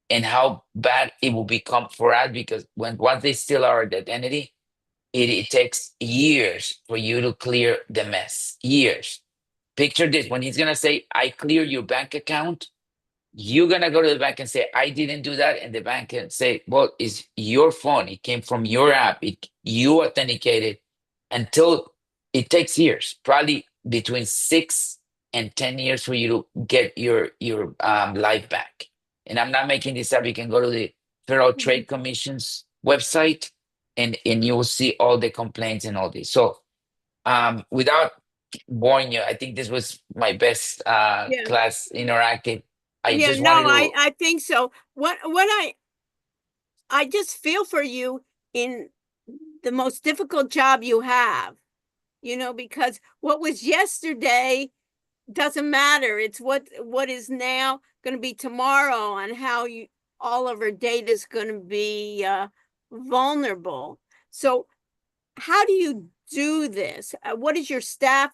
Speaker 5: and how bad it will become for us, because once they steal our identity, it takes years for you to clear the mess. Years. Picture this: when he's gonna say, "I clear your bank account," you're gonna go to the bank and say, "I didn't do that," and the bank can say, "Well, it's your phone. It came from your app. You authenticated." Until it takes years, probably between 6 and 10 years, for you to get your life back. And I'm not making this up. You can go to the Federal Trade Commission's website, and you will see all the complaints and all this. So without boring you, I think this was my best class interactive. I just wanted to.
Speaker 1: I think so. What I just feel for you in the most difficult job you have, you know, because what was yesterday doesn't matter. It's what is now going to be tomorrow, and how all of our data is going to be vulnerable. So how do you do this? What is your staff?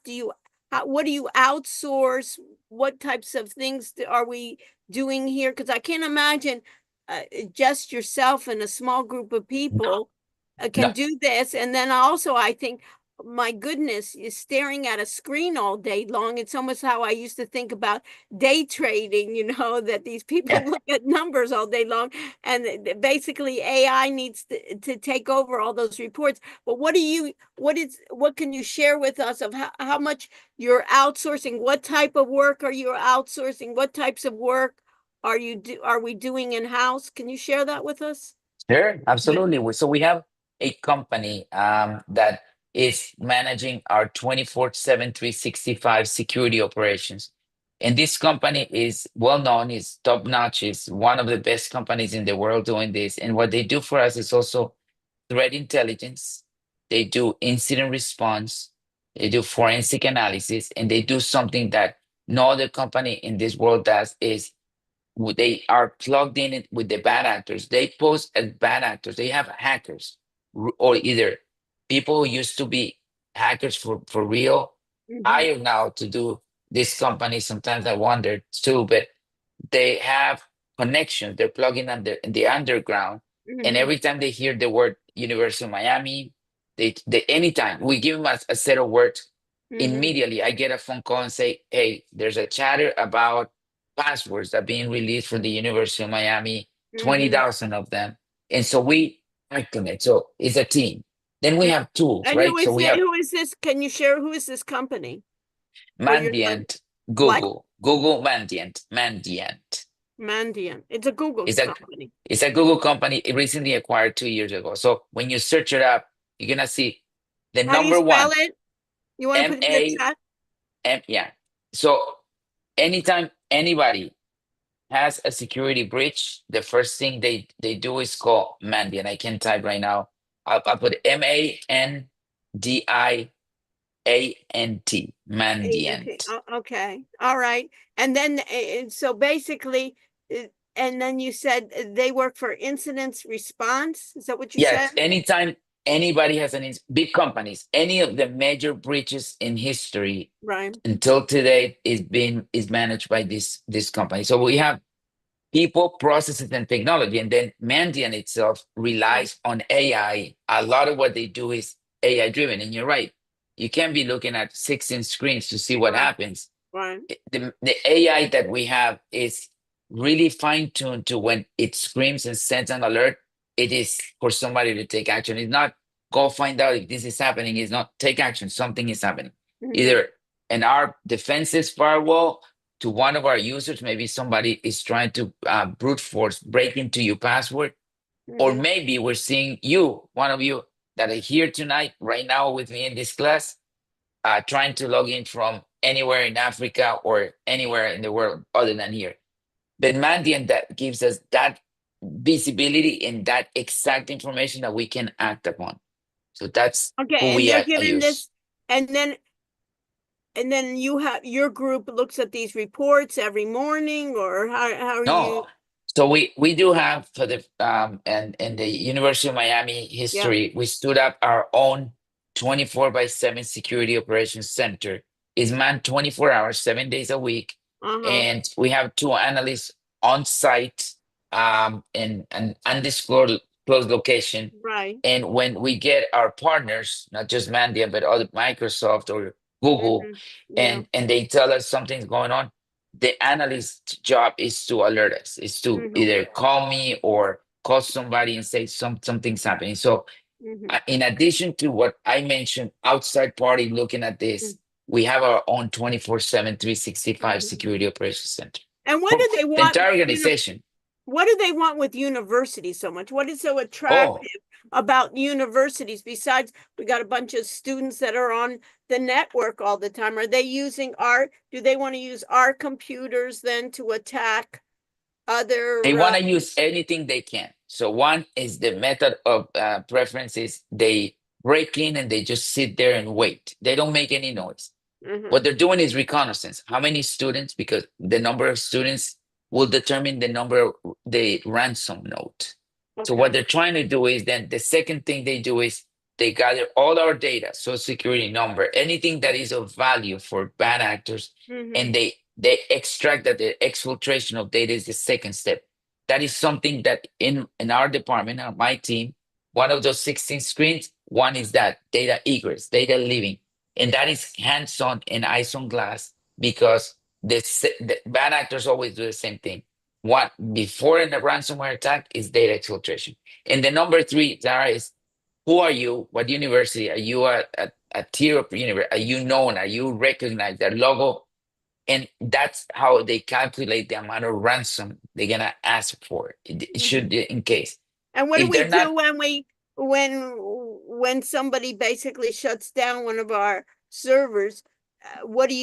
Speaker 1: What do you outsource? What types of things are we doing here? Because I can't imagine just yourself and a small group of people can
Speaker 5: No.
Speaker 1: do this. And then also, I think, my goodness, you're staring at a screen all day long. It's almost how I used to think about day trading, that these people
Speaker 5: Yeah.
Speaker 1: look at numbers all day long. And basically AI needs to take over all those reports. But what can you share with us of how much you're outsourcing? What type of work are you outsourcing? What types of work are we doing in-house? Can you share that with us?
Speaker 5: Sure, absolutely. So we have a company that is managing our 24/7, 365 security operations. And this company is well known, is top notch, is one of the best companies in the world doing this. And what they do for us is also threat intelligence. They do incident response, they do forensic analysis, and they do something that no other company in this world does is they are plugged in it with the bad actors. They pose as bad actors. They have hackers or either people who used to be hackers for real hire now to do this company. Sometimes I wonder too, but they have connections. They're plugging in the underground. And every time they hear the word University of Miami, they anytime we give them a set of words, immediately I get a phone call and say, hey, there's a chatter about passwords that are being released from the University of Miami, 20,000 of them. And so we act on it. So it's a team. Then we have tools,
Speaker 1: And
Speaker 5: right? So we have
Speaker 1: who is this? Can you share who is this company?
Speaker 5: Mandiant, Google Mandiant.
Speaker 1: Mandiant. It's a Google company.
Speaker 5: It's a Google company. It recently acquired 2 years ago. So when you search it up, you're gonna see the
Speaker 1: How do you
Speaker 5: number
Speaker 1: spell
Speaker 5: one.
Speaker 1: it? You want to put it in the chat?
Speaker 5: Yeah. So anytime anybody has a security breach, the first thing they do is call Mandiant. I can type right now. I'll put Mandiant. Mandiant.
Speaker 1: Okay. All right. And then, so basically, and then you said they work for incidents response. Is that what you said?
Speaker 5: Yes, anytime anybody has big companies, any of the major breaches in history
Speaker 1: Right.
Speaker 5: until today is managed by this company. So we have people, processes, and technology, and then Mandiant itself relies on AI. A lot of what they do is AI driven, and you're right. You can't be looking at 16 screens to see what happens.
Speaker 1: Right.
Speaker 5: The AI that we have is really fine-tuned to when it screams and sends an alert, it is for somebody to take action. It's not go find out if this is happening. It's not take action. Something is happening. Either in our defenses firewall to one of our users, maybe somebody is trying to brute force break into your password, or maybe we're seeing you, one of you that are here tonight, right now with me in this class, trying to log in from anywhere in Africa or anywhere in the world other than here. But Mandiant that gives us that visibility and that exact information that we can act upon. So that's
Speaker 1: Okay.
Speaker 5: who
Speaker 1: And
Speaker 5: we
Speaker 1: you're
Speaker 5: use.
Speaker 1: this, and then you have your group looks at these reports every morning, or how are you?
Speaker 5: So we do have for the and in the University of Miami history, we stood up our own 24/7 security operations center. It's manned 24 hours, 7 days a week. And we have 2 analysts on site in an undisclosed location.
Speaker 1: Right.
Speaker 5: And when we get our partners, not just Mandiant, but other Microsoft or Google, and they tell us something's going on, the analyst's job is to alert us, is to either call me or call somebody and say something's happening. So in addition to what I mentioned, outside party looking at this, we have our own 24/7, 365 security operations center.
Speaker 1: And what do they want?
Speaker 5: The entire organization.
Speaker 1: What do they want with universities so much? What is so attractive about universities? Besides, we got a bunch of students that are on the network all the time. Are they using do they want to use our computers then to attack other?
Speaker 5: They want to use anything they can. So one is the method of preference is they break in and they just sit there and wait. They don't make any noise. What they're doing is reconnaissance. How many students? Because the number of students will determine the number of the ransom note. So
Speaker 1: Okay.
Speaker 5: what they're trying to do is then the second thing they do is they gather all our data, social security number, anything that is of value for bad actors,
Speaker 1: Mhm.
Speaker 5: and they extract that. The exfiltration of data is the second step. That is something that in our department, on my team, one of those 16 screens, one is that data egress, data leaving, and that is hands-on and eyes on glass because the bad actors always do the same thing. What before in the ransomware attack is data exfiltration, and the number three, Zara, is who are you? What university are you? A tier of university? Are you known? Are you recognized? Their logo, and that's how they calculate the amount of ransom they're gonna ask for. It should in case
Speaker 1: And what do
Speaker 5: if
Speaker 1: we
Speaker 5: they're not.
Speaker 1: do when somebody basically shuts down one of our servers? What are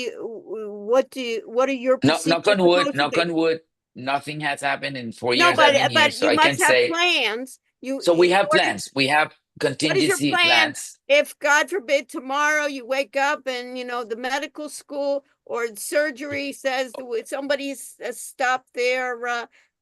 Speaker 1: your procedures
Speaker 5: Knock on wood,
Speaker 1: supposed to
Speaker 5: knock
Speaker 1: be?
Speaker 5: on wood. Nothing has happened in 4
Speaker 1: No,
Speaker 5: years I've been here,
Speaker 1: but
Speaker 5: so
Speaker 1: you
Speaker 5: I can
Speaker 1: must have
Speaker 5: say.
Speaker 1: plans.
Speaker 5: So we have plans. We have
Speaker 1: What is your
Speaker 5: contingency
Speaker 1: plan
Speaker 5: plans.
Speaker 1: if, God forbid, tomorrow you wake up and the medical school or surgery says somebody's stopped there,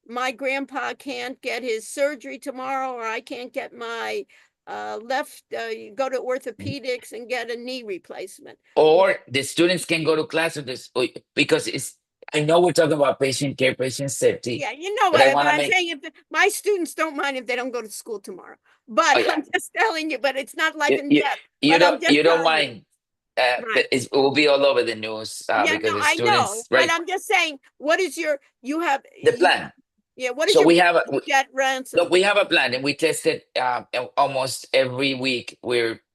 Speaker 1: my grandpa can't get his surgery tomorrow, or I can't get my left, go to orthopedics and get a knee replacement.
Speaker 5: Or the students can go to class with this because it's. I know we're talking about patient care, patient safety.
Speaker 1: Yeah, you know
Speaker 5: But I
Speaker 1: what,
Speaker 5: want to
Speaker 1: I'm
Speaker 5: make.
Speaker 1: saying, if my students don't mind if they don't go to school tomorrow, but
Speaker 5: Oh, yeah.
Speaker 1: I'm just telling you, but it's not life and
Speaker 5: You,
Speaker 1: death.
Speaker 5: you
Speaker 1: But I'm
Speaker 5: don't
Speaker 1: just
Speaker 5: you don't
Speaker 1: telling you.
Speaker 5: mind.
Speaker 1: Right.
Speaker 5: It will be all over the news
Speaker 1: Yeah,
Speaker 5: because
Speaker 1: no,
Speaker 5: the
Speaker 1: I know,
Speaker 5: students,
Speaker 1: but
Speaker 5: right?
Speaker 1: I'm just saying, what is you have,
Speaker 5: The plan.
Speaker 1: yeah, what is
Speaker 5: So
Speaker 1: your
Speaker 5: we have
Speaker 1: plan to get ransom?
Speaker 5: look, we have a plan, and we test it almost every week.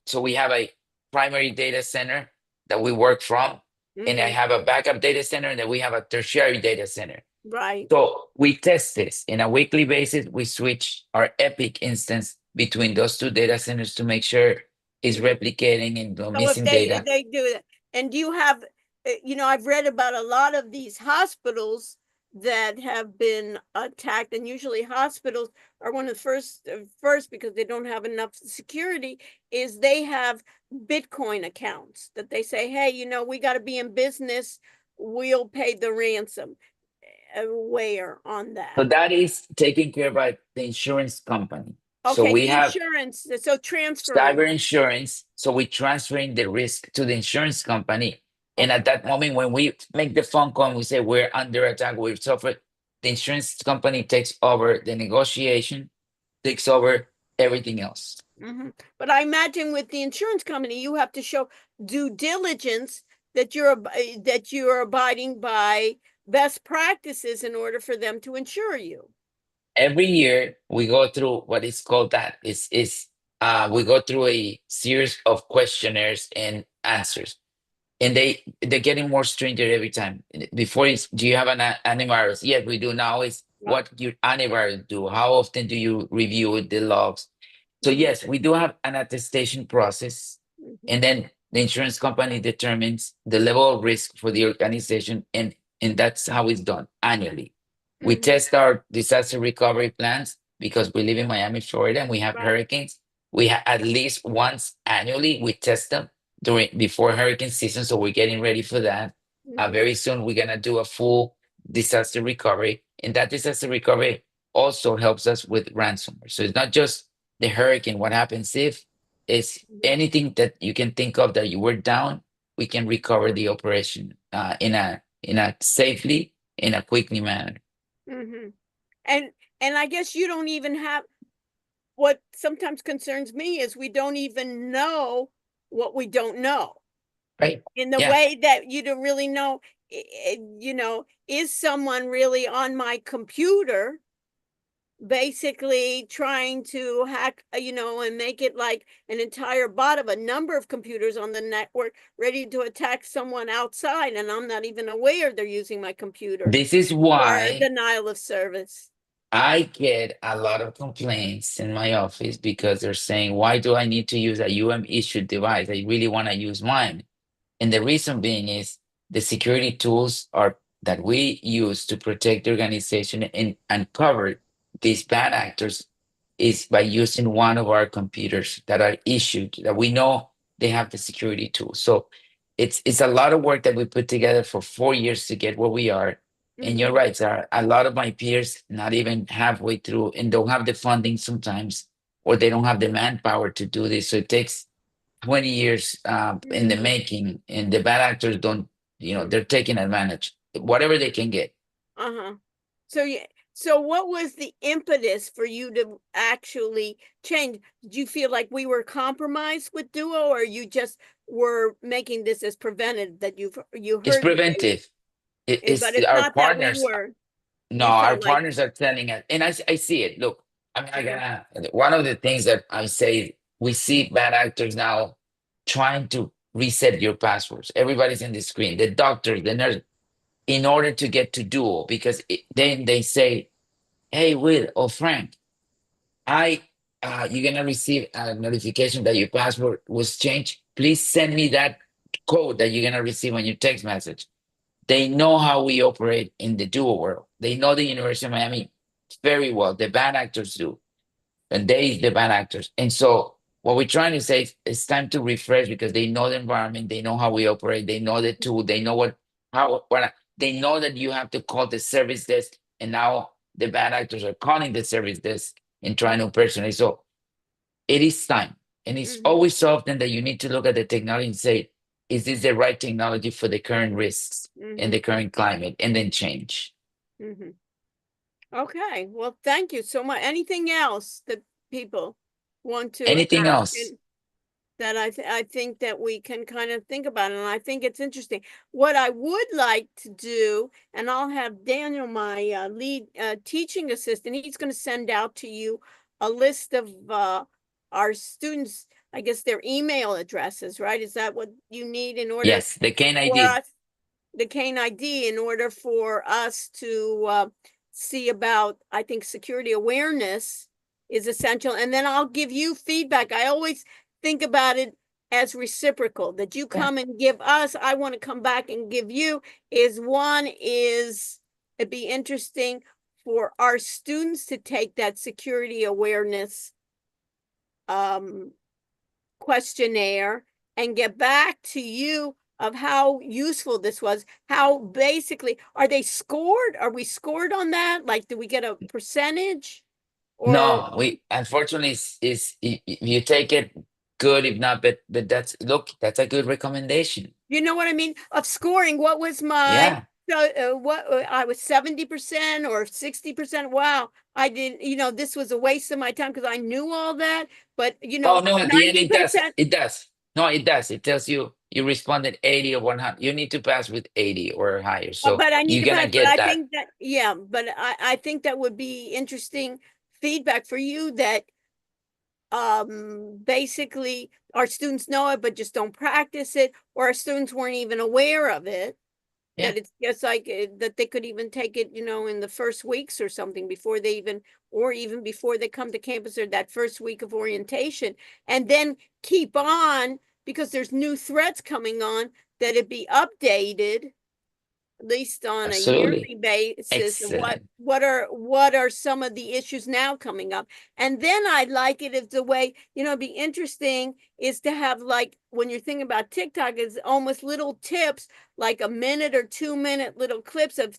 Speaker 5: So we have a primary data center that we work from, and I
Speaker 1: Mhm.
Speaker 5: have a backup data center, and then we have a tertiary data center.
Speaker 1: Right.
Speaker 5: So we test this in a weekly basis. We switch our Epic instance between those two data centers to make sure it's replicating and no
Speaker 1: So if
Speaker 5: missing data.
Speaker 1: they do that, and do you have, I've read about a lot of these hospitals that have been attacked, and usually hospitals are one of the first because they don't have enough security, is they have Bitcoin accounts that they say, hey, we got to be in business, we'll pay the ransom. Where on
Speaker 5: So
Speaker 1: that?
Speaker 5: that is taken care of by the insurance company. So
Speaker 1: Okay,
Speaker 5: we
Speaker 1: the
Speaker 5: have
Speaker 1: insurance, so transferring.
Speaker 5: cyber insurance. So we're transferring the risk to the insurance company. And at that moment, when we make the phone call and we say we're under attack, we've suffered, the insurance company takes over the negotiation, takes over everything else.
Speaker 1: Mhm. But I imagine with the insurance company, you have to show due diligence that you're abiding by best practices in order for them to insure you.
Speaker 5: Every year we go through what is called that. We go through a series of questionnaires and answers. And they're getting more stringent every time. Before is, do you have an antivirus? Yes, we do. Now is what your antivirus do? How often do you review the logs? So yes, we do have an attestation process, and then the insurance company determines the level of risk for the organization, and that's how it's done annually. We test our disaster recovery plans because we live in Miami, Florida, and we have hurricanes. We at least once annually we test them before hurricane season, so we're getting ready for that. Very soon we're gonna do a full disaster recovery, and that disaster recovery also helps us with ransomware. So it's not just the hurricane. What happens if it's anything that you can think of that you were down, we can recover the operation in a safely, in a quickly manner.
Speaker 1: Mm-hmm. And I guess you don't even have, what sometimes concerns me is we don't even know what we don't know.
Speaker 5: Right.
Speaker 1: In the way that you don't really know, is someone really on my computer basically trying to hack, and make it like an entire bot of a number of computers on the network ready to attack someone outside, and I'm not even aware they're using my computer.
Speaker 5: This is
Speaker 1: For
Speaker 5: why
Speaker 1: denial of service.
Speaker 5: I get a lot of complaints in my office because they're saying, why do I need to use a issued device? I really want to use mine. And the reason being is the security tools that we use to protect the organization and uncover these bad actors is by using one of our computers that are issued, that we know they have the security tools. So it's a lot of work that we put together for 4 years to get where we are. And you're right, Sarah. A lot of my peers not even halfway through and don't have the funding sometimes, or they don't have the manpower to do this. So it takes 20 years in the making, and the bad actors don't, they're taking advantage, whatever they can get.
Speaker 1: Uh-huh. So yeah, so what was the impetus for you to actually change? Did you feel like we were compromised with Duo, or you just were making this as preventive that you heard
Speaker 5: It's
Speaker 1: that they-
Speaker 5: preventive.
Speaker 1: but
Speaker 5: It's
Speaker 1: it's
Speaker 5: our
Speaker 1: not that we
Speaker 5: partners.
Speaker 1: were.
Speaker 5: No,
Speaker 1: You
Speaker 5: our
Speaker 1: felt like
Speaker 5: partners are telling us, and I see it. Look, one of the things that I say, we see bad actors now trying to reset your passwords. Everybody's in the screen, the doctor, the nurse, in order to get to Duo, because then they say, hey, Will or Frank, you're gonna receive a notification that your password was changed. Please send me that code that you're gonna receive on your text message. They know how we operate in the Duo world. They know the University of Miami very well. The bad actors do, and the bad actors. And so what we're trying to say is it's time to refresh, because they know the environment, they know how we operate, they know the tool, they know they know that you have to call the service desk, and now the bad actors are calling the service desk and trying to impersonate. So it is time. And it's always so often that you need to look at the technology and say, is this the right technology for the current risks and the current climate, and then change.
Speaker 1: Okay, well, thank you so much. Anything else that people want to
Speaker 5: Anything
Speaker 1: ask
Speaker 5: else?
Speaker 1: that I think that we can kind of think about, and I think it's interesting. What I would like to do, and I'll have Daniel, my lead teaching assistant, he's going to send out to you a list of our students, I guess their email addresses, right? Is that what you need in order
Speaker 5: Yes, the Kane
Speaker 1: for
Speaker 5: ID.
Speaker 1: us, the Kane ID, in order for us to see about, I think security awareness is essential. And then I'll give you feedback. I always think about it as reciprocal, that you come and give us, I want to come back and give you. It'd be interesting for our students to take that security awareness questionnaire and get back to you of how useful this was. How basically, are we scored on that? Like, do we get a percentage?
Speaker 5: No, we unfortunately is if you take it, good. If not, but that's a good recommendation.
Speaker 1: You know what I mean? Of scoring, what was
Speaker 5: Yeah.
Speaker 1: I was 70% or 60%. Wow. I didn't, this was a waste of my time because I knew all that, but
Speaker 5: Oh no, at the end
Speaker 1: 90%.
Speaker 5: it does. No, it does. It tells you responded 80 or 100. You need to pass with 80 or higher. So
Speaker 1: But I need
Speaker 5: you're
Speaker 1: to
Speaker 5: gonna
Speaker 1: pass, but I
Speaker 5: get that.
Speaker 1: think that, yeah, but I think that would be interesting feedback for you, that basically our students know it, but just don't practice it, or our students weren't even aware of it.
Speaker 5: Yeah.
Speaker 1: That it's just like that they could even take it, in the first weeks or something before they even before they come to campus, or that first week of orientation, and then keep on, because there's new threats coming on, that it be updated at least on a
Speaker 5: Absolutely.
Speaker 1: yearly basis. And
Speaker 5: Excellent.
Speaker 1: what are some of the issues now coming up? And then I'd like it if the way, it'd be interesting is to have, like, when you're thinking about TikTok, is almost little tips, like a minute or 2 minute little clips of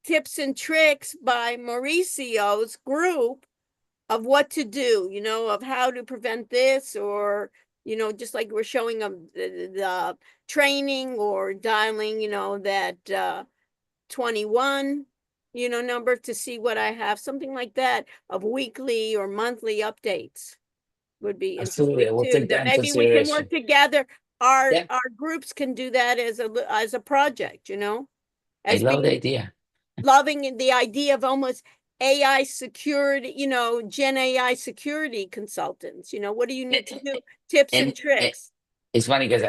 Speaker 1: tips and tricks by Mauricio's group of what to do, of how to prevent this, or just like we're showing them the training, or dialing, that 21, number, to see what I have, something like that, of weekly or monthly updates would be
Speaker 5: Absolutely.
Speaker 1: interesting
Speaker 5: We'll
Speaker 1: too.
Speaker 5: take that
Speaker 1: That
Speaker 5: in
Speaker 1: maybe we can
Speaker 5: consideration.
Speaker 1: work together. Our
Speaker 5: Yeah.
Speaker 1: groups can do that as a project,
Speaker 5: I
Speaker 1: as
Speaker 5: love the
Speaker 1: being
Speaker 5: idea.
Speaker 1: loving the idea of almost AI security, Gen AI security consultants. What do you need to do? Tips and
Speaker 5: And
Speaker 1: tricks.
Speaker 5: it's funny because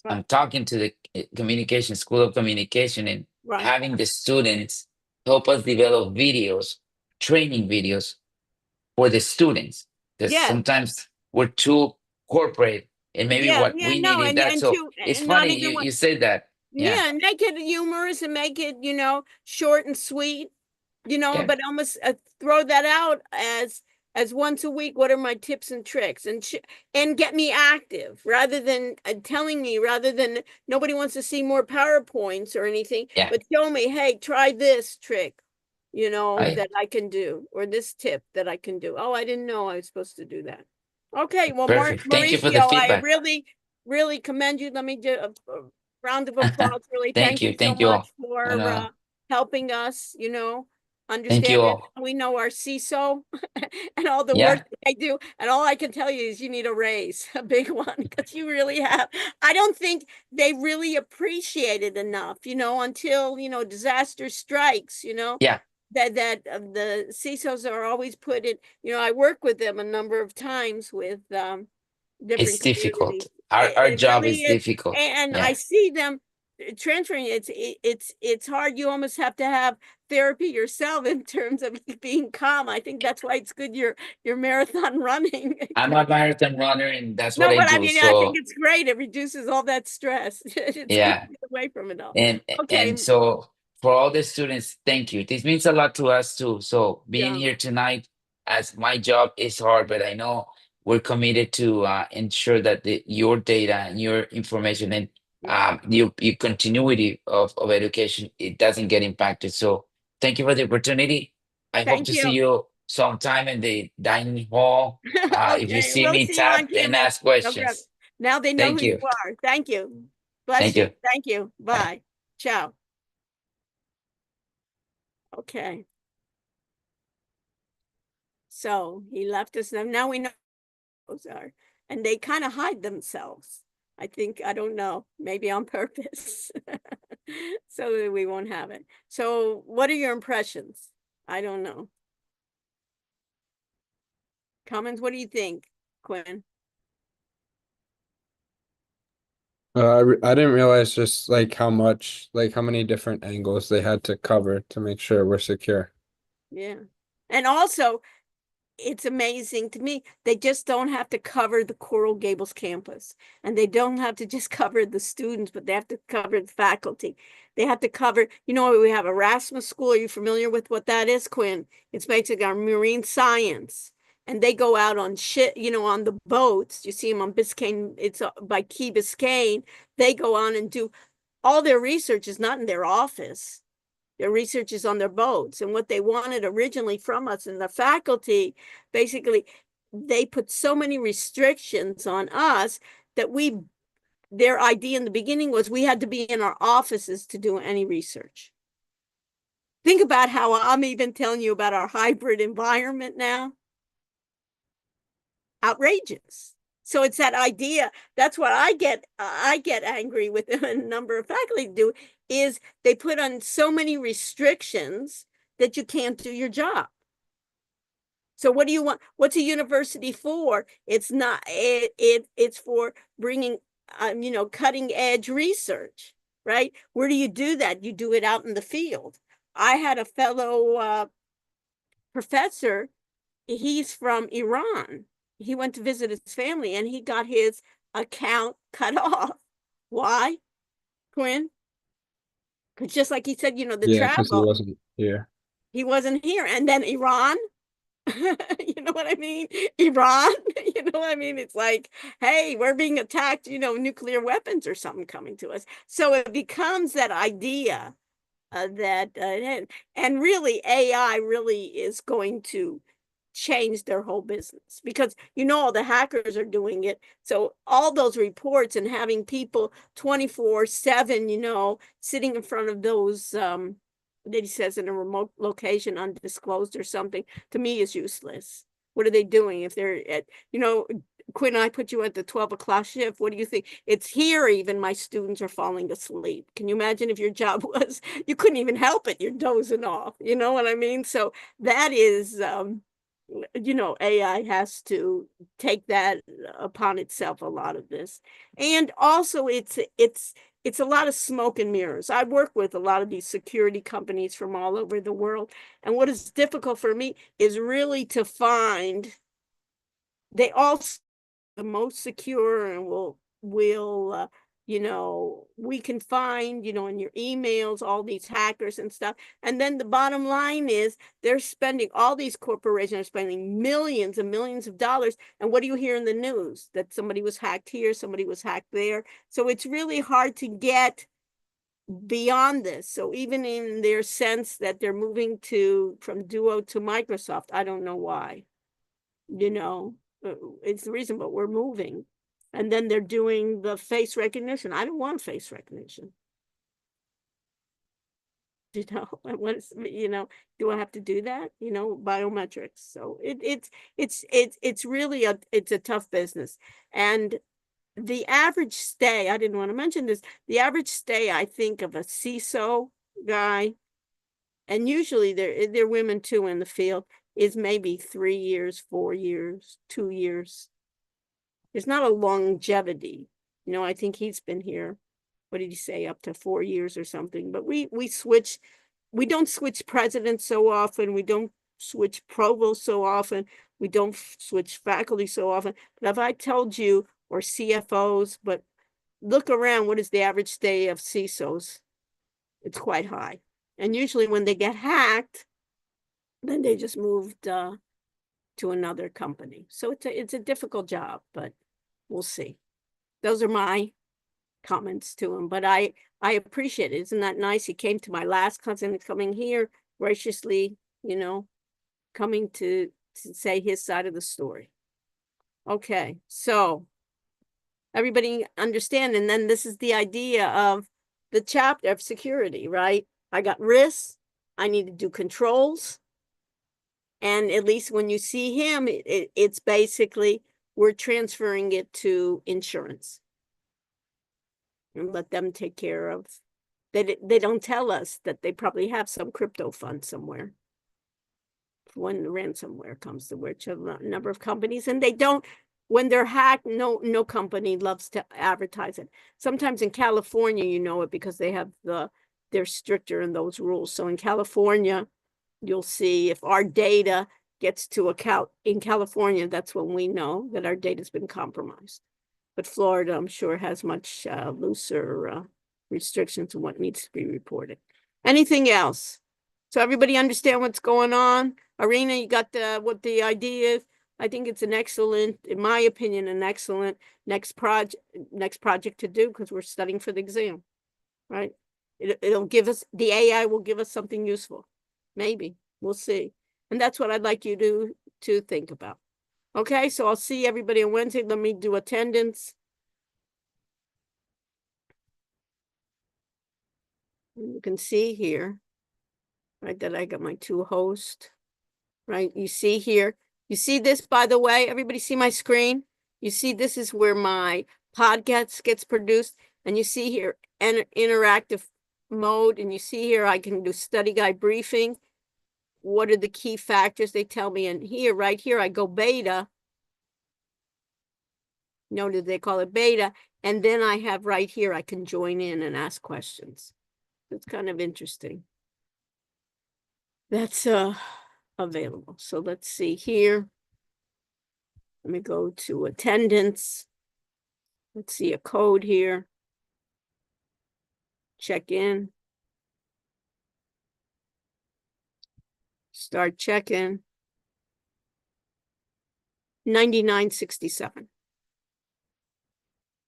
Speaker 5: I'm talking to the communication school of communication, and
Speaker 1: Right.
Speaker 5: having the students help us develop videos, training videos for the students. Because
Speaker 1: Yeah.
Speaker 5: sometimes we're too corporate, and maybe what we need is that. So it's
Speaker 1: not
Speaker 5: funny
Speaker 1: even
Speaker 5: you say that.
Speaker 1: Yeah, and make it humorous and make it, short and sweet,
Speaker 5: Yeah.
Speaker 1: but almost throw that out as as once a week, what are my tips and tricks, and get me active rather than telling me, rather than nobody wants to see more PowerPoints or anything,
Speaker 5: Yeah.
Speaker 1: but show me, hey, try this trick,
Speaker 5: Right.
Speaker 1: that I can do, or this tip that I can do. Oh, I didn't know I was supposed to do that. Okay, well,
Speaker 5: Perfect. Thank you for the
Speaker 1: Mauricio, I
Speaker 5: feedback.
Speaker 1: really, really commend you. Let me do a round of applause. Really,
Speaker 5: Thank
Speaker 1: thank you
Speaker 5: you.
Speaker 1: so
Speaker 5: Thank you
Speaker 1: much
Speaker 5: all.
Speaker 1: for
Speaker 5: And
Speaker 1: helping us,
Speaker 5: thank you
Speaker 1: understand it.
Speaker 5: all.
Speaker 1: We know our CISO and all the
Speaker 5: Yeah.
Speaker 1: work that I do. And all I can tell you is you need a raise, a big one, because you really have. I don't think they really appreciate it enough, until, disaster strikes,
Speaker 5: Yeah.
Speaker 1: that the CISOs are always put in, I work with them a number of times with different
Speaker 5: It's difficult.
Speaker 1: communities.
Speaker 5: Our
Speaker 1: It
Speaker 5: job
Speaker 1: really
Speaker 5: is
Speaker 1: is.
Speaker 5: difficult.
Speaker 1: And I
Speaker 5: Yeah.
Speaker 1: see them transferring. It's hard. You almost have to have therapy yourself in terms of being calm. I think that's why it's good you're marathon running.
Speaker 5: I'm a marathon runner and that's what
Speaker 1: No,
Speaker 5: I
Speaker 1: but I
Speaker 5: do.
Speaker 1: mean, I think
Speaker 5: So
Speaker 1: it's great. It reduces all that stress. It's good
Speaker 5: yeah.
Speaker 1: to get away from it all.
Speaker 5: And
Speaker 1: Okay.
Speaker 5: so for all the students, thank you. This means a lot to us too. So being
Speaker 1: Yeah.
Speaker 5: here tonight, as my job is hard, but I know we're committed to ensure that your data and your information and your continuity of education, it doesn't get impacted. So thank you for the opportunity. I hope
Speaker 1: Thank
Speaker 5: to see
Speaker 1: you.
Speaker 5: you sometime in the dining hall. If you
Speaker 1: Okay,
Speaker 5: see
Speaker 1: we'll
Speaker 5: me,
Speaker 1: see you on
Speaker 5: tap and
Speaker 1: camera.
Speaker 5: ask
Speaker 1: Okay.
Speaker 5: questions.
Speaker 1: Now they know who
Speaker 5: Thank
Speaker 1: you
Speaker 5: you.
Speaker 1: are. Thank you. Bless
Speaker 5: Thank
Speaker 1: you.
Speaker 5: you.
Speaker 1: Thank you.
Speaker 5: Bye.
Speaker 1: Bye. Ciao. Okay. So he left us. Now we know those are, and they kind of hide themselves. I think, I don't know, maybe on purpose. So that we won't have it. So what are your impressions? I don't know. Comments, what do you think, Quinn?
Speaker 6: I didn't realize just like how many different angles they had to cover to make sure we're secure.
Speaker 1: Yeah. And also, it's amazing to me. They just don't have to cover the Coral Gables campus, and they don't have to just cover the students, but they have to cover the faculty. They have to cover, we have Erasmus School. Are you familiar with what that is, Quinn? It's basically our marine science. And they go out on ship, on the boats. You see them on Biscayne. It's by Key Biscayne. They go on and do all their research is not in their office. Their research is on their boats. And what they wanted originally from us and the faculty, basically, they put so many restrictions on us that their idea in the beginning was we had to be in our offices to do any research. Think about how I'm even telling you about our hybrid environment now. Outrageous. So it's that idea. That's what I get angry with a number of faculty do, is they put on so many restrictions that you can't do your job. So what do you want? What's a university for? It's not, it's for bringing, cutting edge research, right? Where do you do that? You do it out in the field. I had a fellow professor, he's from Iran. He went to visit his family and he got his account cut off. Why, Quinn? Because just like he said, the
Speaker 6: Yeah, because he
Speaker 1: travel,
Speaker 6: wasn't here.
Speaker 1: he wasn't here. And then Iran, you know what I mean? Iran, you know what I mean? It's like, hey, we're being attacked, nuclear weapons or something coming to us. So it becomes that idea and really AI really is going to change their whole business, because all the hackers are doing it. So all those reports and having people 24/7, sitting in front of those that he says in a remote location, undisclosed or something, to me is useless. What are they doing if they're at, Quinn, I put you at the 12 o'clock shift. What do you think? It's here, even my students are falling asleep. Can you imagine if your job was, you couldn't even help it, you're dozing off, you know what I mean? So that is AI has to take that upon itself, a lot of this. And also it's a lot of smoke and mirrors. I work with a lot of these security companies from all over the world. And what is difficult for me is really to find, they all the most secure and will we can find, in your emails, all these hackers and stuff. And then the bottom line is they're spending, all these corporations are spending millions and millions of dollars. And what do you hear in the news? That somebody was hacked here, somebody was hacked there. So it's really hard to get beyond this. So even in their sense that they're moving from Duo to Microsoft, I don't know why. It's the reason, but we're moving. And then they're doing the face recognition. I don't want face recognition. Do I have to do that? Biometrics. So it's really it's a tough business. And the average stay, I didn't want to mention this, the average stay, I think, of a CISO guy, and usually they're women too in the field, is maybe 3 years, 4 years, 2 years. There's not a longevity. I think he's been here, what did he say, up to 4 years or something. But we don't switch presidents so often. We don't switch provosts so often. We don't switch faculty so often. But if I told you, or CFOs, but look around, what is the average stay of CISOs? It's quite high. And usually when they get hacked, then they just moved to another company. So it's a difficult job, but we'll see. Those are my comments to him, but I appreciate it. Isn't that nice? He came to my last cousin, coming here graciously, coming to say his side of the story. Okay, so everybody understand, and then this is the idea of the chapter of security, right? I got risks, I need to do controls, and at least when you see him, it's basically we're transferring it to insurance and let them take care of. They don't tell us that they probably have some crypto fund somewhere when the ransomware comes, to which a number of companies, and they don't. When they're hacked, no company loves to advertise it. Sometimes in California, it because they have they're stricter in those rules. So in California, you'll see if our data gets to account in California, that's when we know that our data's been compromised. But Florida, I'm sure, has much looser restrictions on what needs to be reported. Anything else? So everybody understand what's going on? Irina, you got what the idea is? I think it's an excellent, in my opinion, an excellent next project to do, because we're studying for the exam, right? It'll give us, the AI will give us something useful. Maybe, we'll see. And that's what I'd like you to think about. Okay, so I'll see everybody on Wednesday. Let me do attendance. You can see here, right, that I got my 2 hosts, right? You see here, you see this, by the way, everybody see my screen? You see this is where my podcast gets produced, and you see here interactive mode, and you see here I can do study guide briefing. What are the key factors they tell me? And here, right here, I go beta. Noted they call it beta. And then I have right here, I can join in and ask questions. It's kind of interesting. That's available. So let's see here. Let me go to attendance. Let's see a code here. Check in. Start check-in. 9967.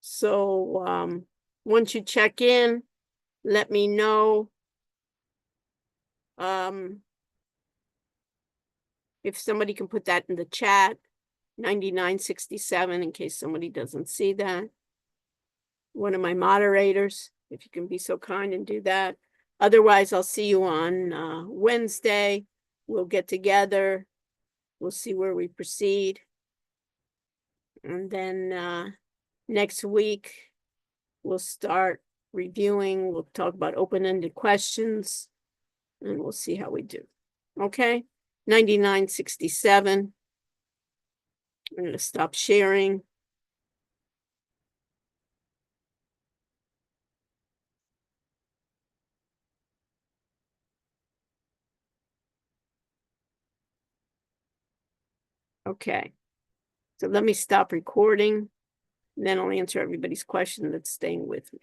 Speaker 1: So once you check in, let me know if somebody can put that in the chat. 9967, in case somebody doesn't see that. One of my moderators, if you can be so kind and do that. Otherwise, I'll see you on Wednesday. We'll get together. We'll see where we proceed. And then next week, we'll start reviewing. We'll talk about open-ended questions, and we'll see how we do. Okay? 9967. I'm going to stop sharing. Okay. So let me stop recording. And then I'll answer everybody's question that's staying with me.